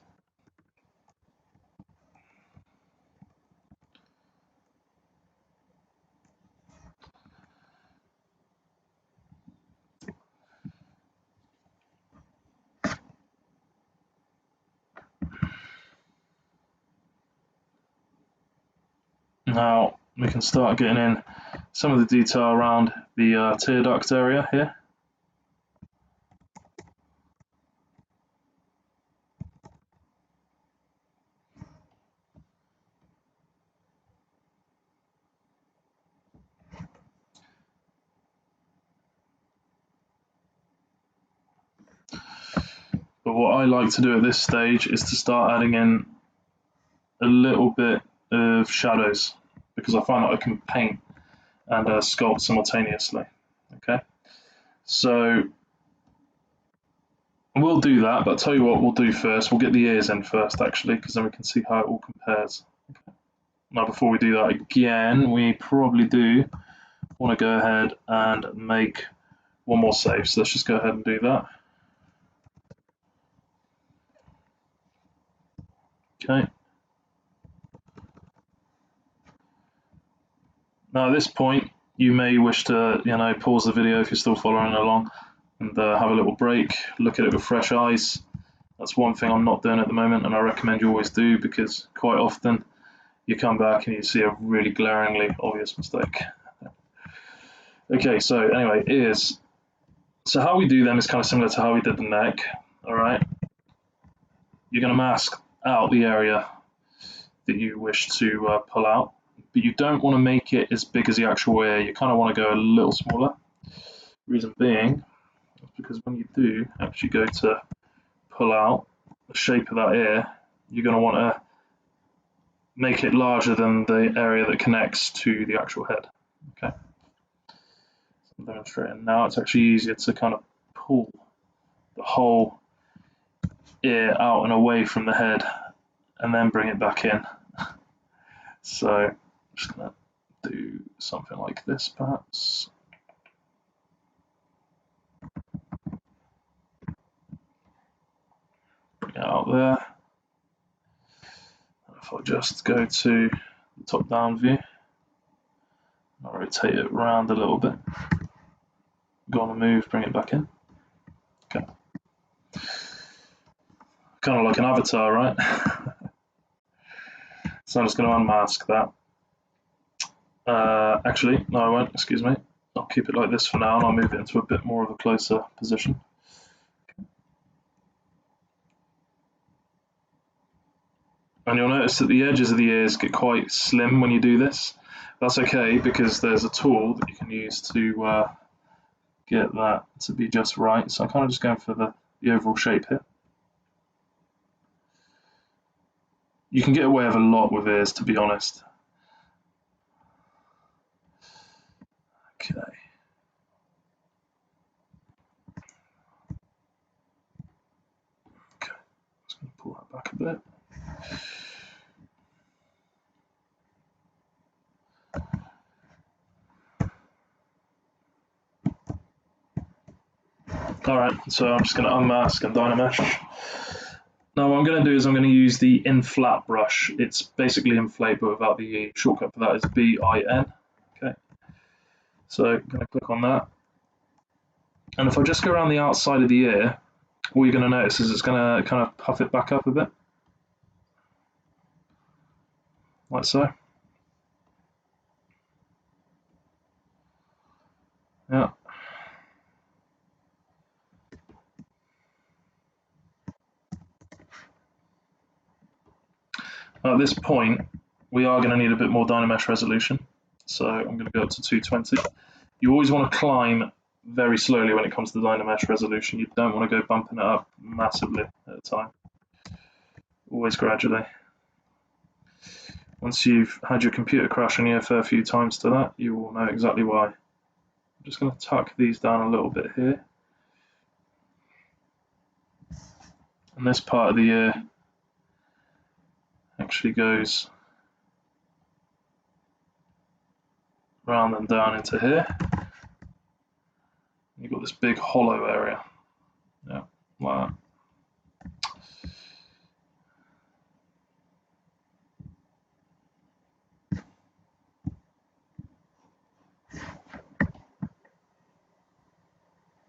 Now we can start getting in some of the detail around the tear duct area here. But what I like to do at this stage is to start adding in a little bit of shadows, because I find that I can paint and sculpt simultaneously. Okay, so we'll do that, but I'll tell you what we'll do first. We'll get the ears in first, actually, because then we can see how it all compares. Okay. Now, before we do that again, we probably do want to go ahead and make one more save. So let's just go ahead and do that. Okay. Now at this point, you may wish to, pause the video if you're still following along and have a little break, look at it with fresh eyes. That's one thing I'm not doing at the moment, and I recommend you always do, because quite often you come back and you see a really glaringly obvious mistake. Okay, so anyway, ears. So how we do them is kind of similar to how we did the neck. All right, you're going to mask out the area that you wish to pull out, but you don't want to make it as big as the actual ear. You kind of want to go a little smaller. Reason being is because when you do actually go to pull out the shape of that ear, you're going to want to make it larger than the area that connects to the actual head. Okay. So I'm demonstrating now. It's actually easier to kind of pull the whole ear out and away from the head and then bring it back in. So I'm just going to do something like this perhaps. Bring it out there. If I just go to the top down view, I'll rotate it around a little bit. Go on a move, bring it back in. Okay. Kind of like an avatar, right? So I'm just going to unmask that. Actually, no I won't, excuse me. I'll keep it like this for now and I'll move it into a bit more of a closer position. And you'll notice that the edges of the ears get quite slim when you do this. That's okay because there's a tool that you can use to get that to be just right. So I'm kind of just going for the overall shape here. You can get away with a lot with ears, to be honest. Okay. Okay, just going to pull that back a bit. Alright, so I'm just going to unmask and Dynamesh. Now what I'm going to do is I'm going to use the inflat brush. It's basically inflate but without the E. Shortcut for that is BIN. Okay, so I'm going to click on that. And if I just go around the outside of the ear, all you're going to notice is it's going to kind of puff it back up a bit. Like so. Yeah. At this point, we are going to need a bit more Dynamesh resolution. So I'm going to go up to 220. You always want to climb very slowly when it comes to Dynamesh resolution. You don't want to go bumping it up massively at a time. Always gradually. Once you've had your computer crash on you a fair few times to that, you will know exactly why. I'm just going to tuck these down a little bit here. And this part of the ear actually goes round and down into here. You've got this big hollow area. Yeah, like that.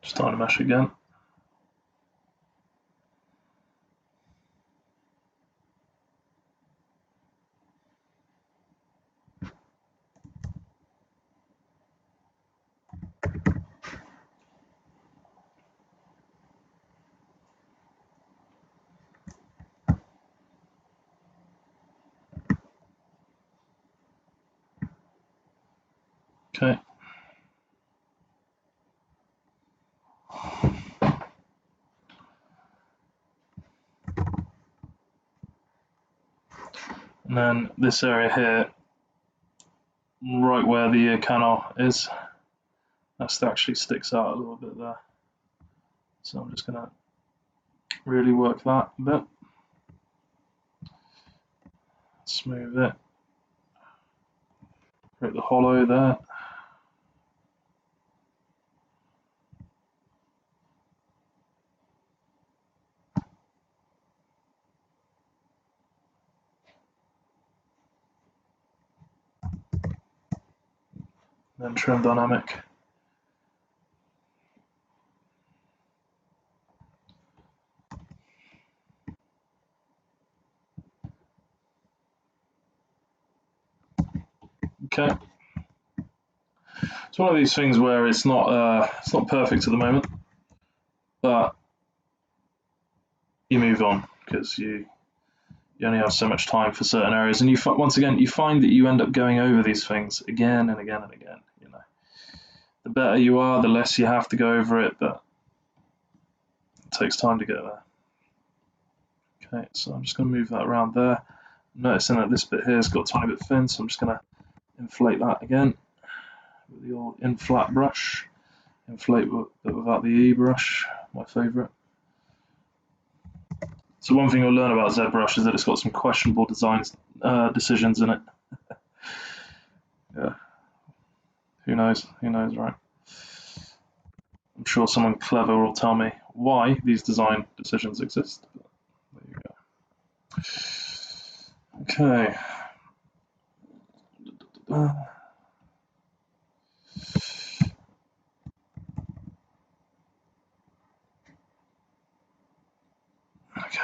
Just Dynamesh again. Okay. And then this area here, right where the ear canal is, that actually sticks out a little bit there. So I'm just going to really work that a bit. Smooth it. Create the hollow there. Then trim dynamic. Okay. It's one of these things where it's not perfect at the moment, but you move on because you only have so much time for certain areas, and once again you find that you end up going over these things again and again and again. You know, the better you are, the less you have to go over it, but it takes time to get there. Okay, so I'm just going to move that around there. I'm noticing that this bit here has got a tiny bit thin, so I'm just going to inflate that again with the old inflat brush. Inflate but without the ZBrush, my favourite. So one thing you'll learn about ZBrush is that it's got some questionable decisions in it. Yeah, who knows, right? I'm sure someone clever will tell me why these design decisions exist. But there you go. Okay. Okay.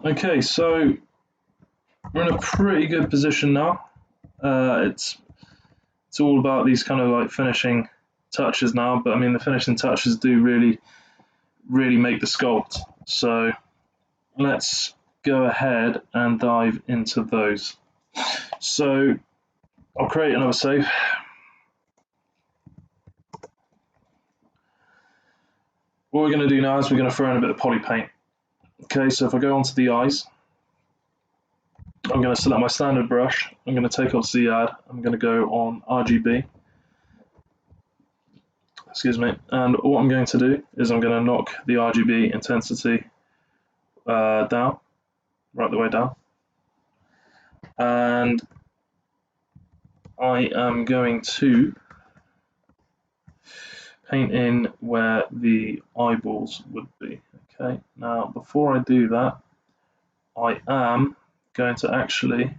Okay, so we're in a pretty good position now. It's all about these kind of like finishing touches now, but I mean the finishing touches do really make the sculpt. So let's go ahead and dive into those. So I'll create another save. What we're going to do now is we're going to throw in a bit of Polypaint. Okay, so if I go onto the eyes, I'm going to select my standard brush. I'm going to take off Z-Add. I'm going to go on RGB. Excuse me. And what I'm going to do is I'm going to knock the RGB intensity down, right the way down. And I am going to paint in where the eyeballs would be. Okay, now before I do that, I am going to actually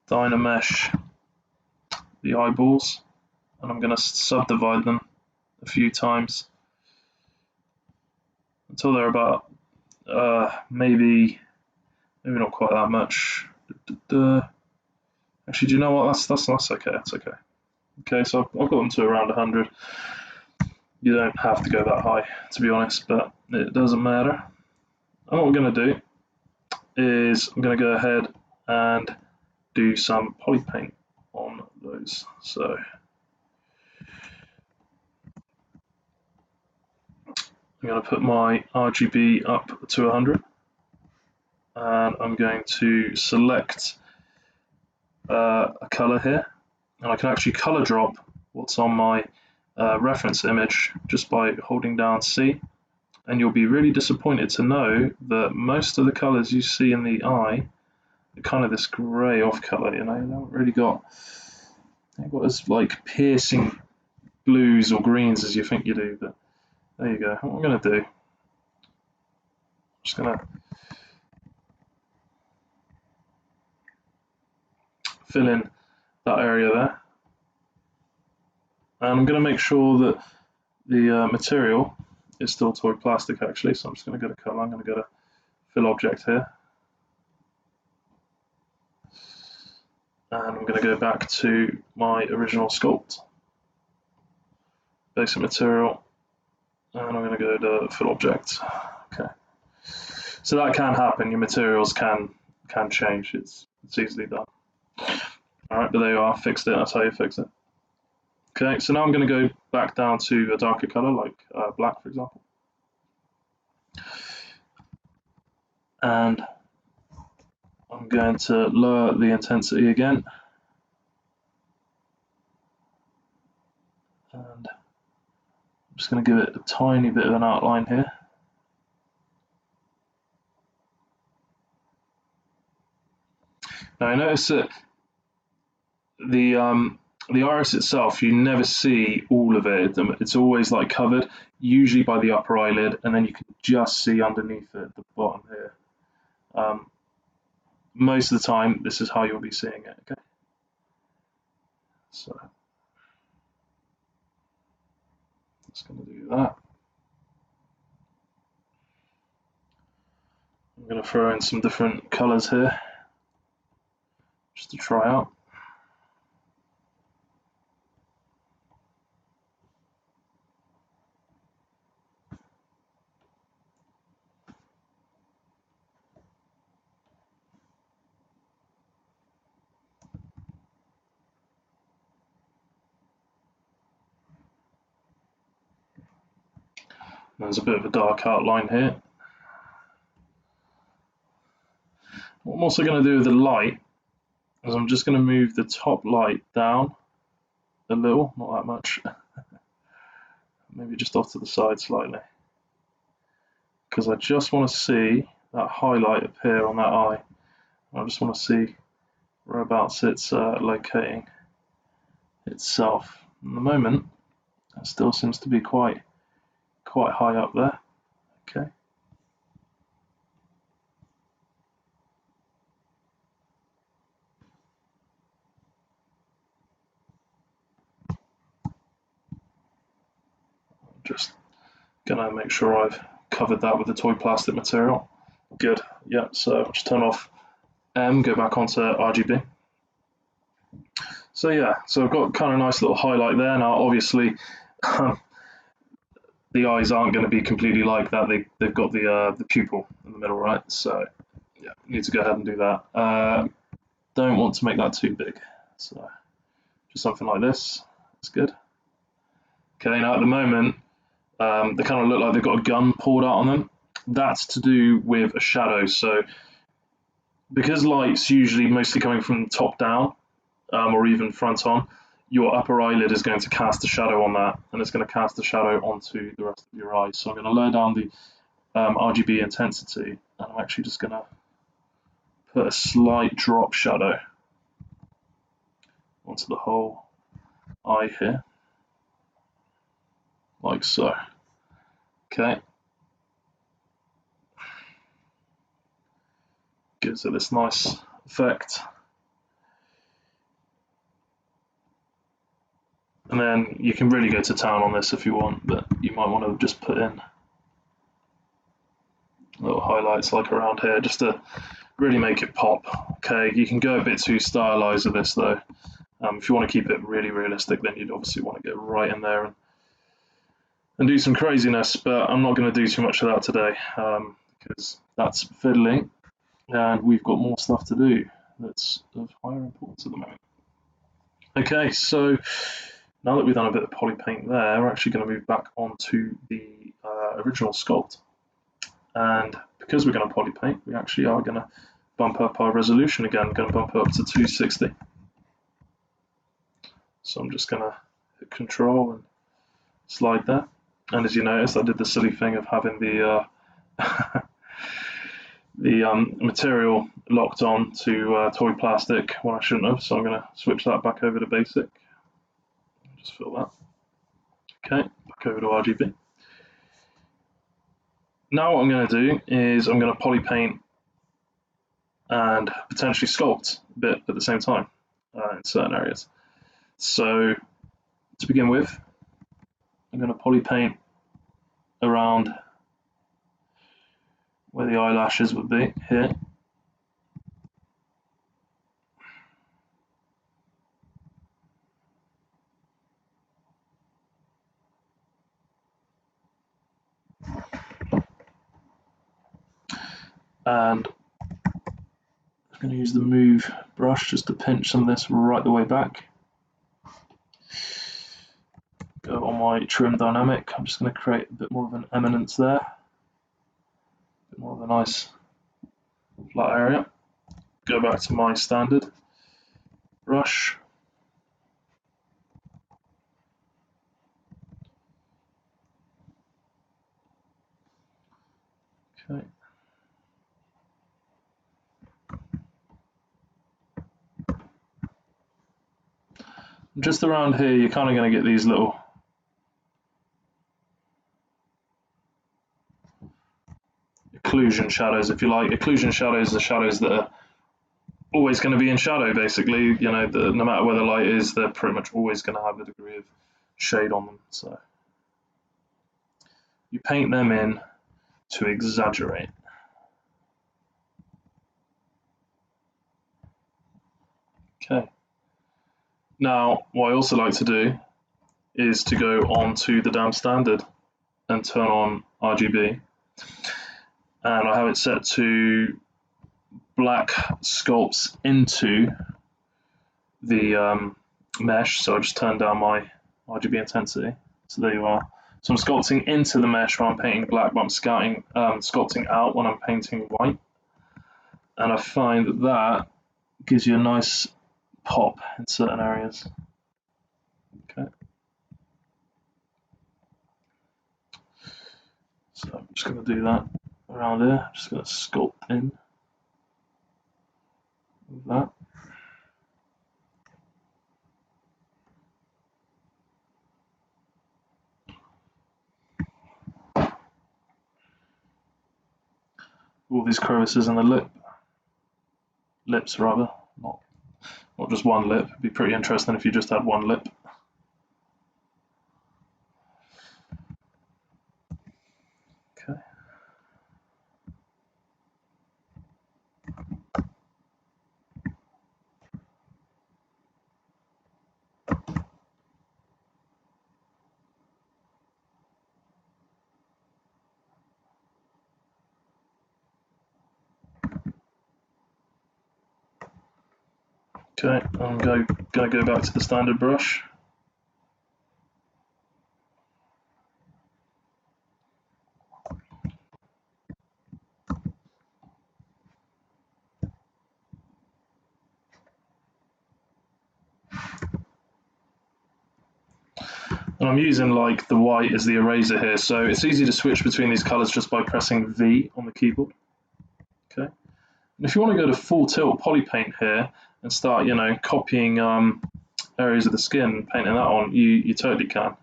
Dynamesh the eyeballs, and I'm going to subdivide them a few times until they're about maybe not quite that much. Actually, do you know what? That's okay. That's okay. Okay, so I've got them to around 100. You don't have to go that high, to be honest, but it doesn't matter. And what we're going to do is I'm going to go ahead and do some Polypaint on those. So I'm going to put my RGB up to 100, and I'm going to select a color here, and I can actually color drop what's on my reference image just by holding down C, and you'll be really disappointed to know that most of the colors you see in the eye are kind of this grey off color, you know, they haven't really got as like piercing blues or greens as you think you do, but there you go. What I'm going to do, I'm just going to fill in that area there, and I'm going to make sure that the material is still toy plastic actually, so I'm just going to go to color, I'm going to go to fill object here, and I'm going to go back to my original sculpt, basic material, and I'm going to go to fill object. Okay, so that can happen, your materials can change, it's easily done. Alright, but there you are, fixed it, that's how you fix it. Okay, so now I'm going to go back down to a darker color, like black for example. And I'm going to lower the intensity again. And I'm just going to give it a tiny bit of an outline here. Now I notice that the iris itself, you never see all of it. It's always like covered, usually by the upper eyelid, and then you can just see underneath it at the bottom here. Most of the time, this is how you'll be seeing it. Okay, so just going to do that. I'm going to throw in some different colors here just to try out. There's a bit of a dark outline here. What I'm also going to do with the light is I'm just going to move the top light down a little, not that much, maybe just off to the side slightly, because I just want to see that highlight appear on that eye. I just want to see whereabouts it's locating itself. At the moment, it still seems to be quite high up there. Okay. Just gonna make sure I've covered that with the toy plastic material. Good. Yeah. So just turn off M, go back onto RGB. So yeah, so I've got kind of a nice little highlight there. Now, obviously, the eyes aren't going to be completely like that. They've got the pupil in the middle, right? So yeah, need to go ahead and do that. Don't want to make that too big. So just something like this. That's good. Okay, now at the moment, they kind of look like they've got a gun pulled out on them. That's to do with a shadow. So because light's usually mostly coming from top down, or even front on, your upper eyelid is going to cast a shadow on that, and it's going to cast a shadow onto the rest of your eyes. So I'm going to lower down the RGB intensity, and I'm actually just going to put a slight drop shadow onto the whole eye here, like so. Okay. Gives it this nice effect. And then you can really go to town on this if you want, but you might want to just put in little highlights like around here just to really make it pop. Okay, you can go a bit too stylized with this though. If you want to keep it really realistic, then you'd obviously want to get right in there and do some craziness, but I'm not going to do too much of that today because that's fiddling and we've got more stuff to do that's of higher importance at the moment. Okay, so now that we've done a bit of polypaint there, we're actually going to move back onto the original sculpt. And because we're going to polypaint, we actually are going to bump up our resolution again. We're going to bump it up to 260. So I'm just going to hit Control and slide there. And as you notice, I did the silly thing of having the material locked on to toy plastic when I shouldn't have. So I'm going to switch that back over to basic. Just fill that. Okay, back over to RGB. Now what I'm going to do is I'm going to polypaint and potentially sculpt a bit at the same time in certain areas. So to begin with, I'm going to polypaint around where the eyelashes would be here. And I'm going to use the move brush just to pinch some of this right the way back. Go on my trim dynamic. I'm just going to create a bit more of an eminence there. A bit more of a nice flat area. Go back to my standard brush. Okay. Just around here, you're kind of going to get these little occlusion shadows, if you like. Occlusion shadows are shadows that are always going to be in shadow, basically. You know, no matter where the light is, they're pretty much always going to have a degree of shade on them. So you paint them in to exaggerate. Okay. Now, what I also like to do is to go on to the damn standard and turn on RGB. And I have it set to black sculpts into the mesh. So I just turn down my RGB intensity. So there you are. So I'm sculpting into the mesh when I'm painting black, but I'm sculpting out when I'm painting white. And I find that that gives you a nice pop in certain areas. Okay. So I'm just going to do that around here. I'm just going to sculpt in with that. All these crevices in the lips rather, not just one lip. It'd be pretty interesting if you just had one lip. Okay. Okay, I'm going to go back to the standard brush. And I'm using like the white as the eraser here, so it's easy to switch between these colors just by pressing V on the keyboard. Okay. And if you want to go to full tilt polypaint here and start, you know, copying areas of the skin, painting that on, you totally can.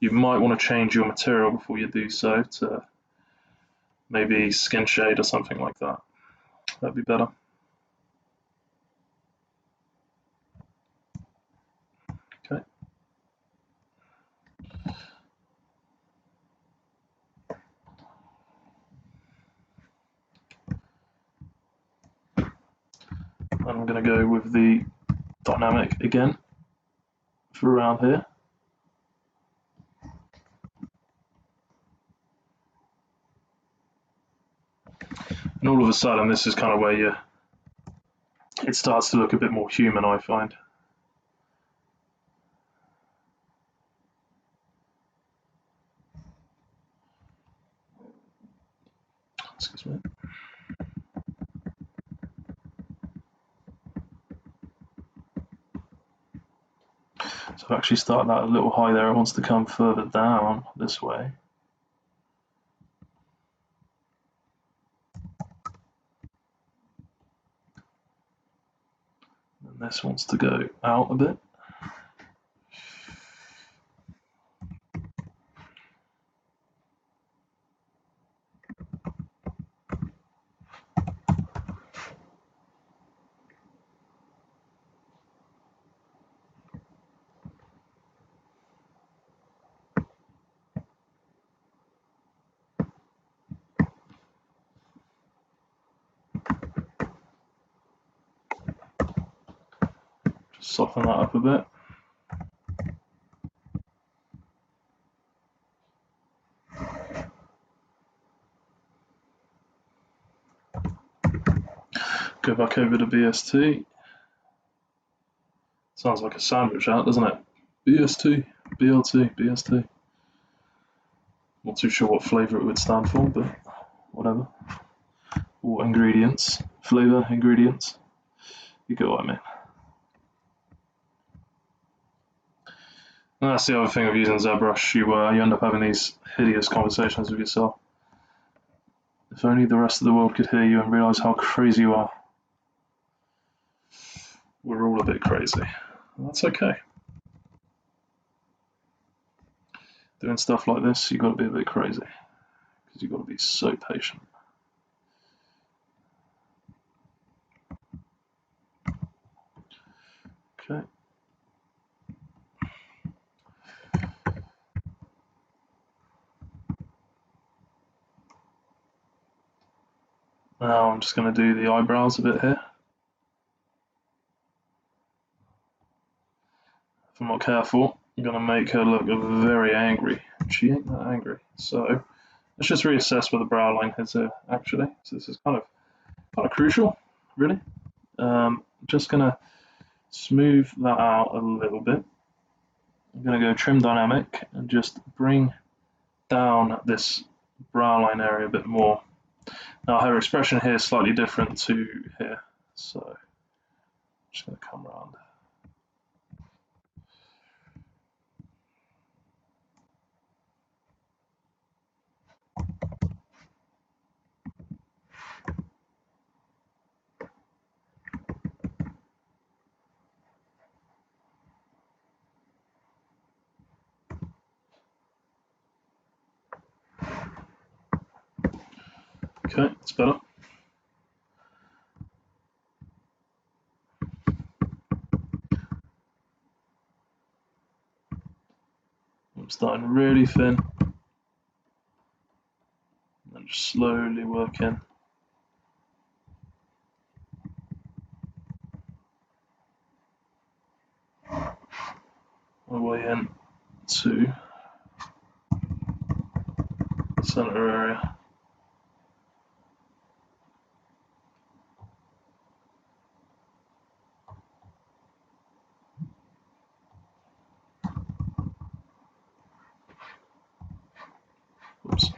You might want to change your material before you do so to maybe skin shade or something like that. That'd be better. Okay. I'm going to go with the dynamic again for around here. And all of a sudden, this is kind of where it starts to look a bit more human, I find. Excuse me. So I've actually started that a little high there. It wants to come further down this way. And this wants to go out a bit. Soften that up a bit. Go back over to BST. Sounds like a sandwich out, doesn't it? BST, BLT, BST. Not too sure what flavour it would stand for, but whatever. Or ingredients, flavour, ingredients. You get what I mean. And that's the other thing of using ZBrush. You end up having these hideous conversations with yourself. If only the rest of the world could hear you and realise how crazy you are. We're all a bit crazy. That's okay. Doing stuff like this, you've got to be a bit crazy because you've got to be so patient. Okay. Now I'm just going to do the eyebrows a bit here. If I'm not careful, I'm going to make her look very angry. She ain't that angry. So let's just reassess where the brow line is here, actually. So this is kind of crucial, really. Just going to smooth that out a little bit. I'm going to go trim dynamic and just bring down this brow line area a bit more. Now her expression here is slightly different to here, so I'm just going to come around. Okay, it's better. I'm starting really thin and just slowly working my way in to the center area. Oops.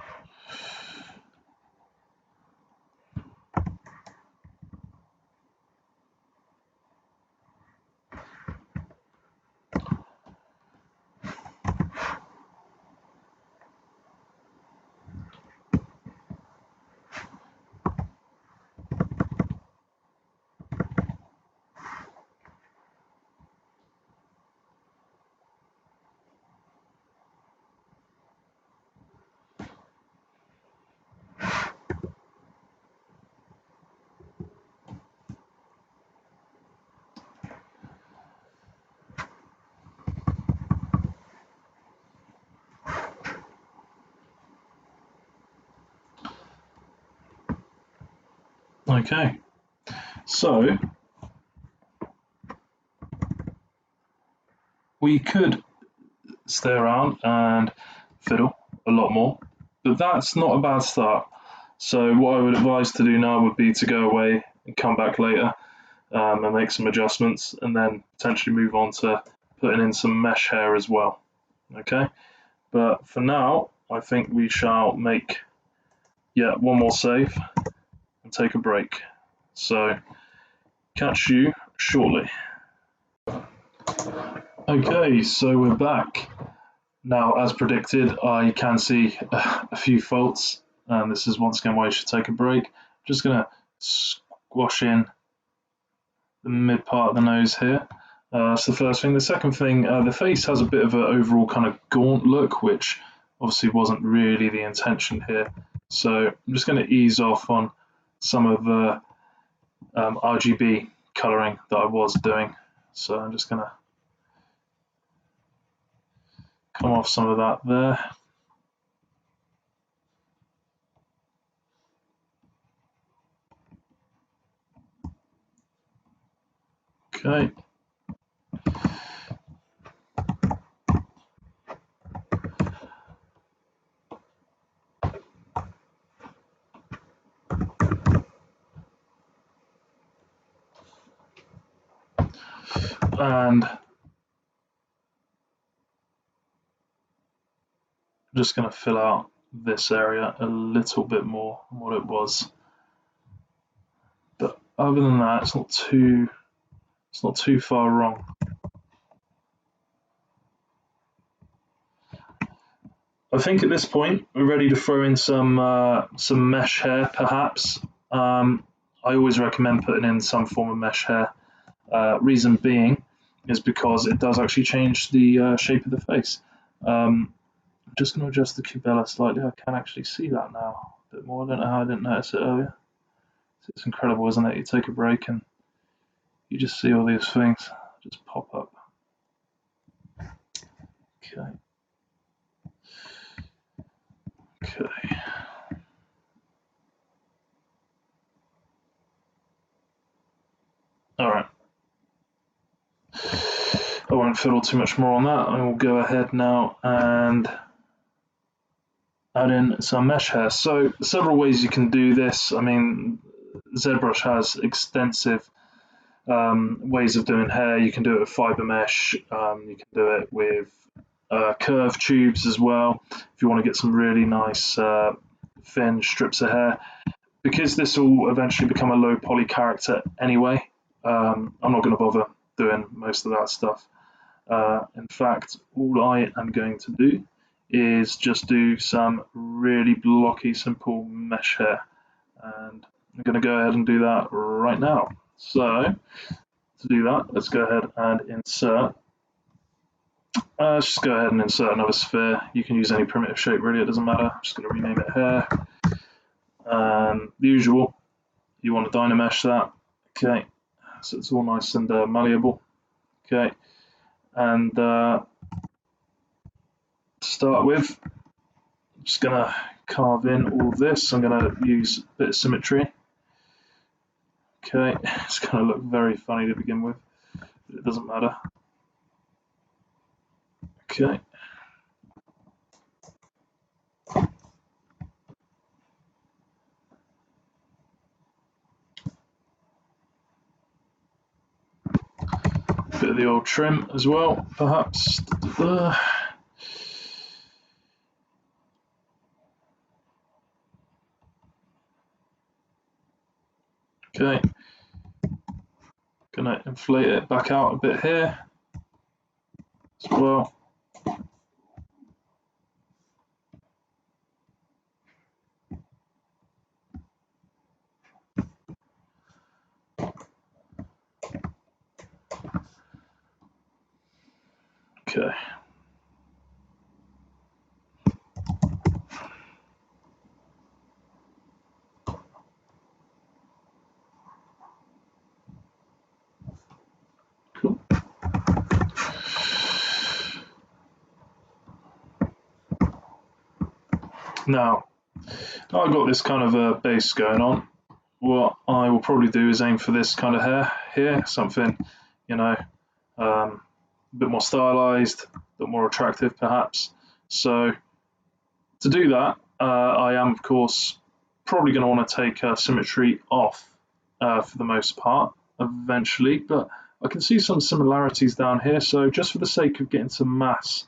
Okay, so we could stay around and fiddle a lot more, but that's not a bad start. So what I would advise to do now would be to go away and come back later and make some adjustments, and then potentially move on to putting in some mesh hair as well. Okay, but for now, I think we shall make one more save and take a break. So catch you shortly. Okay, so we're back. Now, as predicted, I can see a few faults, and this is once again why you should take a break. Just going to squash in the mid part of the nose here. That's the first thing. The second thing, the face has a bit of an overall kind of gaunt look, which obviously wasn't really the intention here. So I'm just going to ease off on some of the RGB colouring that I was doing. So I'm just going to come off some of that there. Okay. And I'm just going to fill out this area a little bit more than what it was. But other than that, it's not too far wrong. I think at this point we're ready to throw in some mesh hair, perhaps. I always recommend putting in some form of mesh hair. Reason being, is because it does actually change the shape of the face. I'm just going to adjust the cubella slightly. I can actually see that now a bit more. I don't know how I didn't notice it earlier. It's incredible, isn't it? You take a break and you just see all these things just pop up. Okay. Okay. All right. I won't fiddle too much more on that. I will go ahead now and add in some mesh hair. So several ways you can do this. I mean, ZBrush has extensive ways of doing hair. You can do it with fiber mesh. You can do it with curved tubes as well. If you want to get some really nice thin strips of hair, because this will eventually become a low poly character anyway. I'm not going to bother doing most of that stuff. In fact, all I am going to do is just do some really blocky, simple mesh hair. And I'm going to go ahead and do that right now. So to do that, let's go ahead and insert. Let's just go ahead and insert another sphere. You can use any primitive shape, really, it doesn't matter. I'm just going to rename it hair. The usual, you want to dynamesh that. Okay, so it's all nice and malleable. Okay, and to start with, I'm just going to carve in all this. I'm going to use a bit of symmetry. Okay, it's going to look very funny to begin with, but it doesn't matter. Okay. Bit of the old trim as well, perhaps. Okay, gonna inflate it back out a bit here as well. Okay. Cool. Now, I've got this kind of a base going on. What I will probably do is aim for this kind of hair here, something, you know, a bit more stylized, a bit more attractive perhaps. So to do that, I am of course probably going to want to take symmetry off for the most part eventually, but I can see some similarities down here. So just for the sake of getting some mass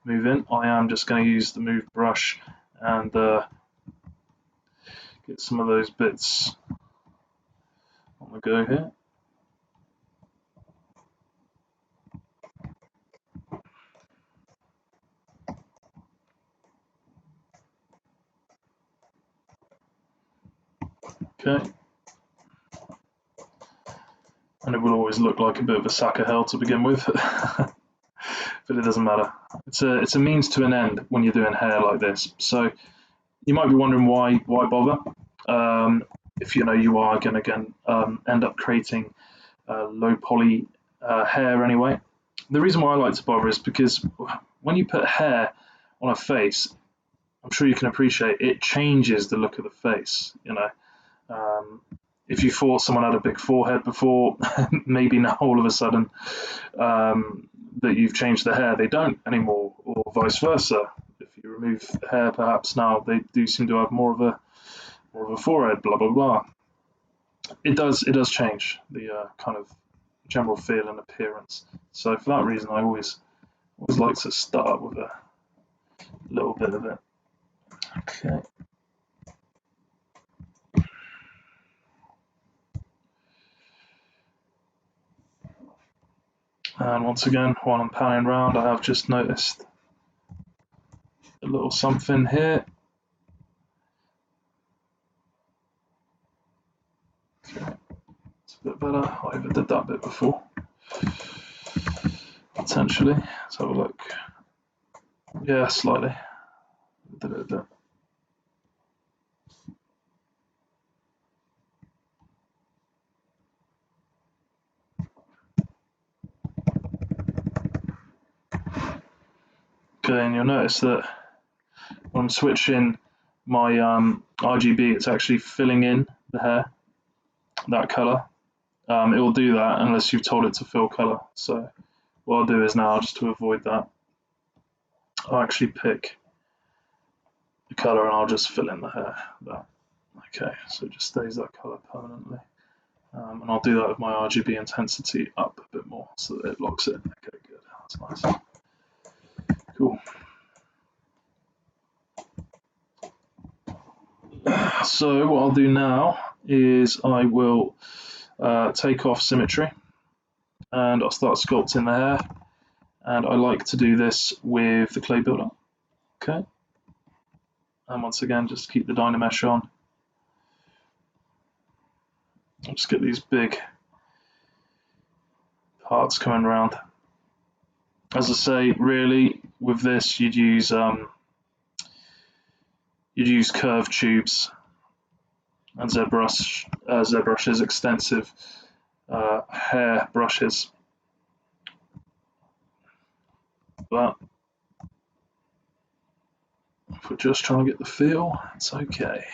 moving, I am just going to use the move brush and get some of those bits on the go here. Okay. And it will always look like a bit of a sack of hell to begin with, but it doesn't matter. It's a means to an end when you're doing hair like this. So you might be wondering why bother? If you know you are going to end up creating low poly hair anyway. The reason why I like to bother is because when you put hair on a face, I'm sure you can appreciate it changes the look of the face. You know, if you thought someone had a big forehead before, maybe now all of a sudden that you've changed the hair, they don't anymore, or vice versa. If you remove hair, perhaps now they do seem to have more of a forehead. Blah blah blah. It does change the kind of general feel and appearance. So for that reason, I always like to start with a little bit of it. Okay. And once again, while I'm panning around, I have just noticed a little something here. Okay, it's a bit better. I overdid that bit before. potentially. Let's have a look. Yeah, slightly. Okay, and you'll notice that when I'm switching my RGB, it's actually filling in the hair, that colour. It will do that unless you've told it to fill colour. So what I'll do is now, just to avoid that, I'll actually pick the colour and I'll just fill in the hair. Okay, so it just stays that colour permanently. And I'll do that with my RGB intensity up a bit more so that it locks it. Okay, good. That's nice. Cool. So what I'll do now is I will take off symmetry and I'll start sculpting the hair. And I like to do this with the clay builder. Okay. And once again, just keep the Dynamesh on. I'll just get these big parts coming around. As I say, really, with this, you'd use curved tubes and ZBrush's extensive hair brushes. But if we're just trying to get the feel, it's okay.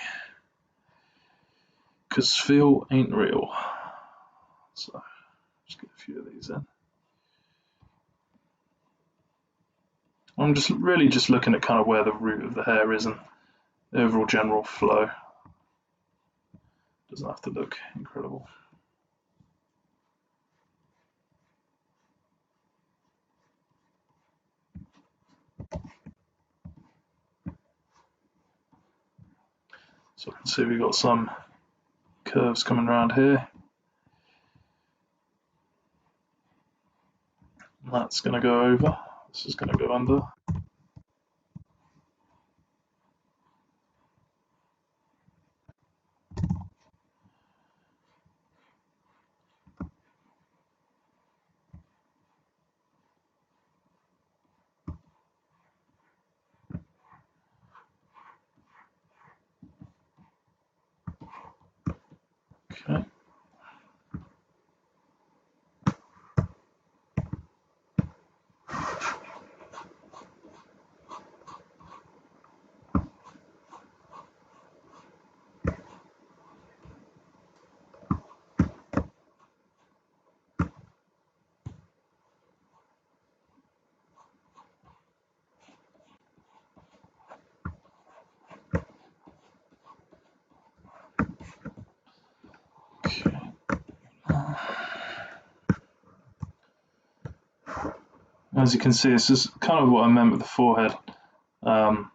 Because feel ain't real. So just get a few of these in. I'm just really just looking at kind of where the root of the hair is and the overall general flow. Doesn't have to look incredible. So I can see we've got some curves coming around here. And that's going to go over. This is going to go under. Okay. As you can see, this is kind of what I meant with the forehead and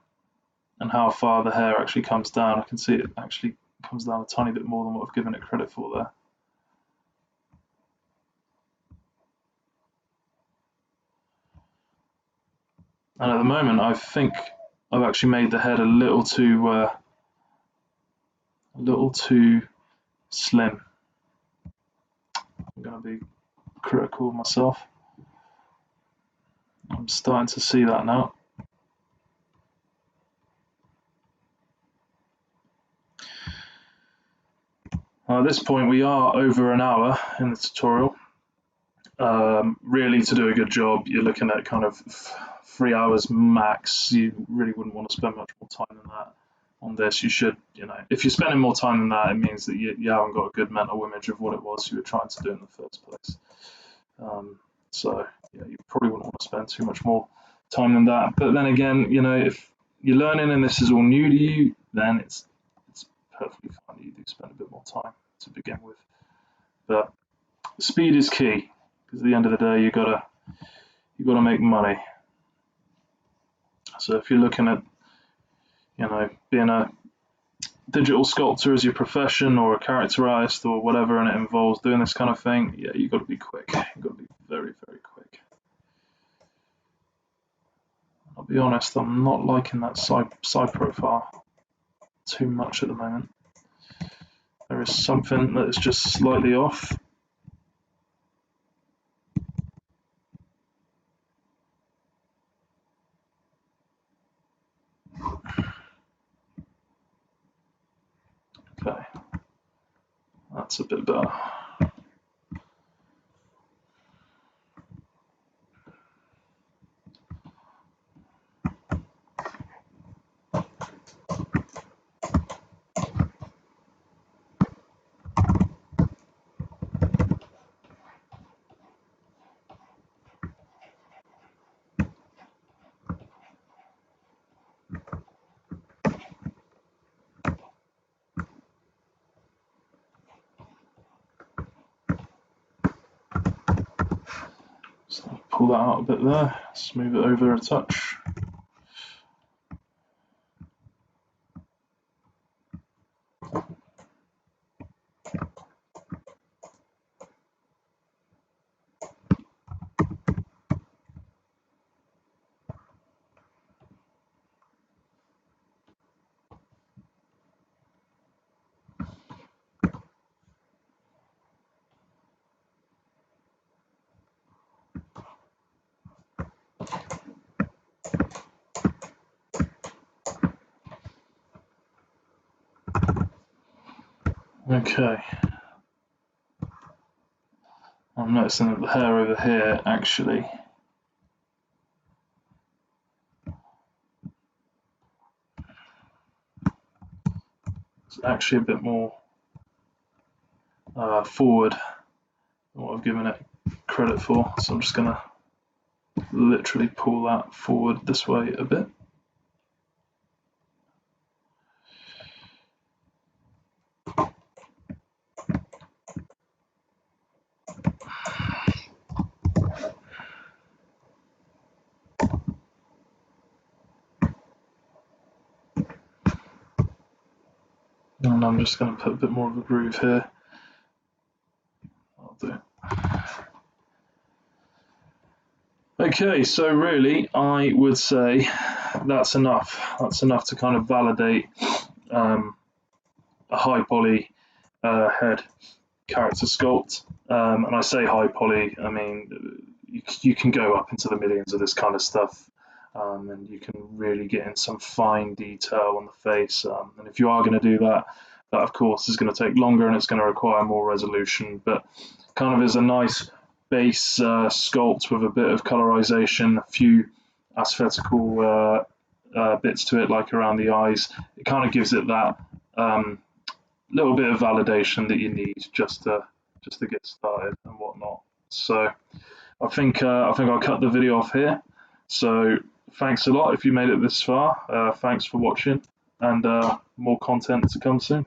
how far the hair actually comes down. I can see it actually comes down a tiny bit more than what I've given it credit for there. And at the moment, I think I've actually made the head a little too slim. I'm going to be critical of myself. I'm starting to see that now. At this point, we are over an hour in the tutorial. Really, to do a good job, you're looking at kind of 3 hours max. You really wouldn't want to spend much more time than that on this. You should, if you're spending more time than that, it means that you haven't got a good mental image of what it was you were trying to do in the first place. So yeah, you probably wouldn't want to spend too much more time than that. But then again, if you're learning and this is all new to you, then it's perfectly fine that you do spend a bit more time to begin with. But speed is key, because at the end of the day, you gotta make money. So if you're looking at being a digital sculptor as your profession, or a character artist, or whatever, and it involves doing this kind of thing, yeah, you've got to be quick. You've got to be very, very quick. I'll be honest, I'm not liking that side profile too much at the moment. There is something that is just slightly off. Okay, that's a bit better. So pull that out a bit there, smooth it over a touch. Okay, I'm noticing that the hair over here actually is actually a bit more forward than what I've given it credit for, so I'm just going to literally pull that forward this way a bit. And I'm just going to put a bit more of a groove here. I'll do. Okay, so really, I would say that's enough. That's enough to kind of validate a high poly head character sculpt. And I say high poly, I mean, you can go up into the millions of this kind of stuff. And you can really get in some fine detail on the face. And if you are going to do that, that of course is going to take longer and it's going to require more resolution, but kind of is a nice base sculpt with a bit of colorization, a few aesthetical bits to it, like around the eyes. It kind of gives it that little bit of validation that you need just to get started and whatnot. So I think I'll cut the video off here. So thanks a lot if you made it this far. Thanks for watching, and more content to come soon.